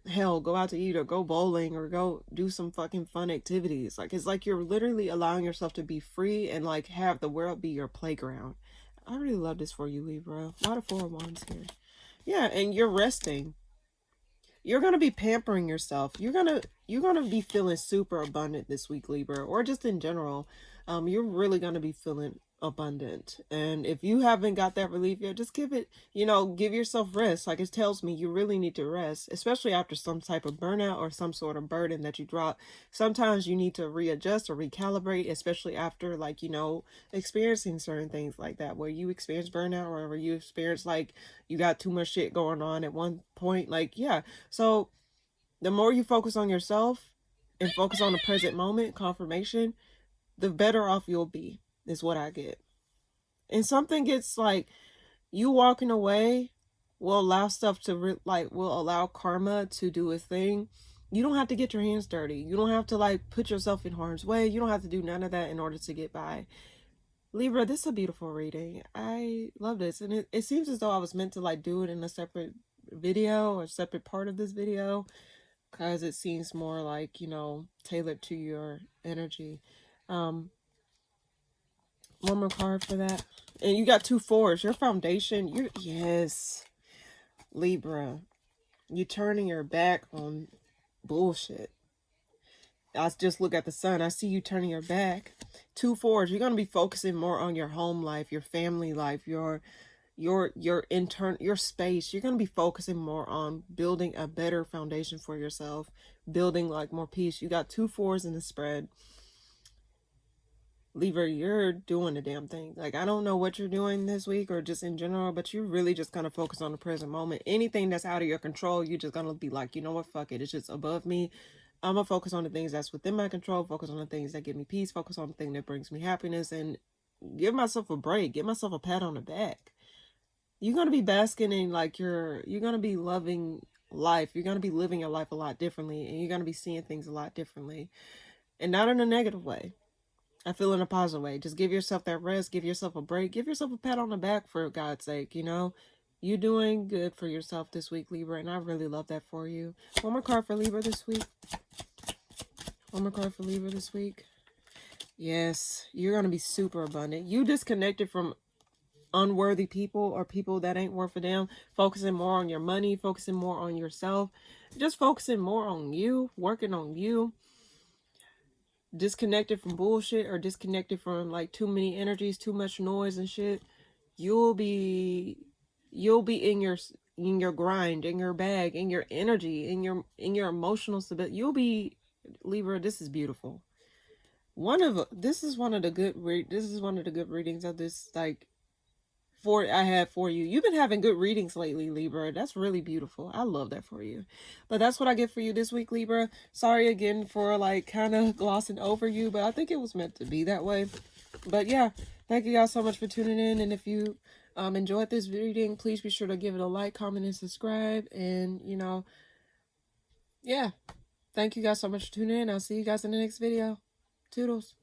hell, go out to eat, or go bowling, or go do some fucking fun activities. Like, it's like you're literally allowing yourself to be free and like have the world be your playground. I really love this for you, Libra. A lot of 4 of Wands here. Yeah, and you're resting. You're gonna be pampering yourself. You're gonna be feeling super abundant this week, Libra, or just in general. You're really gonna be feeling abundant. And if you haven't got that relief yet, just give it, you know, give yourself rest. Like, it tells me you really need to rest, especially after some type of burnout or some sort of burden that you drop. Sometimes you need to readjust or recalibrate, especially after, like, you know, experiencing certain things like that, where you experience burnout, or where you experience like you got too much shit going on at one point. Like, yeah. So the more you focus on yourself and focus on the present moment, confirmation, the better off you'll be, is what I get. And something gets like, you walking away will allow stuff to will allow karma to do its thing. You don't have to get your hands dirty. You don't have to like put yourself in harm's way. You don't have to do none of that in order to get by. Libra, this is a beautiful reading. I love this. And it seems as though I was meant to like do it in a separate video or separate part of this video, because it seems more like, you know, tailored to your energy. One more card for that. And you got 2 4s. Your foundation, yes, Libra, you turning your back on bullshit. I just look at the sun. I see you turning your back. 2 4s. You're going to be focusing more on your home life, your family life, your space. You're going to be focusing more on building a better foundation for yourself, building like more peace. You got 2 4s in the spread. Libra, you're doing the damn thing. Like, I don't know what you're doing this week or just in general, but you're really just gonna focus on the present moment. Anything that's out of your control, you're just gonna be like, you know what, fuck it, it's just above me. I'm gonna focus on the things that's within my control, focus on the things that give me peace, focus on the thing that brings me happiness, and give myself a break, give myself a pat on the back. You're gonna be basking in like you're gonna be loving life. You're gonna be living your life a lot differently, and you're gonna be seeing things a lot differently, and not in a negative way. I feel in a positive way. Just give yourself that rest. Give yourself a break. Give yourself a pat on the back, for God's sake. You know, you're doing good for yourself this week, Libra, and I really love that for you. One more card for Libra this week. One more card for Libra this week. Yes, you're going to be super abundant. You disconnected from unworthy people or people that ain't worth a damn. Focusing more on your money, focusing more on yourself, just focusing more on you, working on you. Disconnected from bullshit, or disconnected from like too many energies, too much noise and shit. You'll be in your grind, in your bag, in your energy, in your emotional stability. You'll be, Libra, this is beautiful. This is one of the good readings of this, like, I have for you. You've been having good readings lately, Libra. That's really beautiful. I love that for you. But that's what I get for you this week, Libra. Sorry again for like kind of glossing over you, but I think it was meant to be that way. But yeah, thank you guys so much for tuning in. And if you enjoyed this reading, please be sure to give it a like, comment, and subscribe. And, you know, yeah, thank you guys so much for tuning in. I'll see you guys in the next video. Toodles.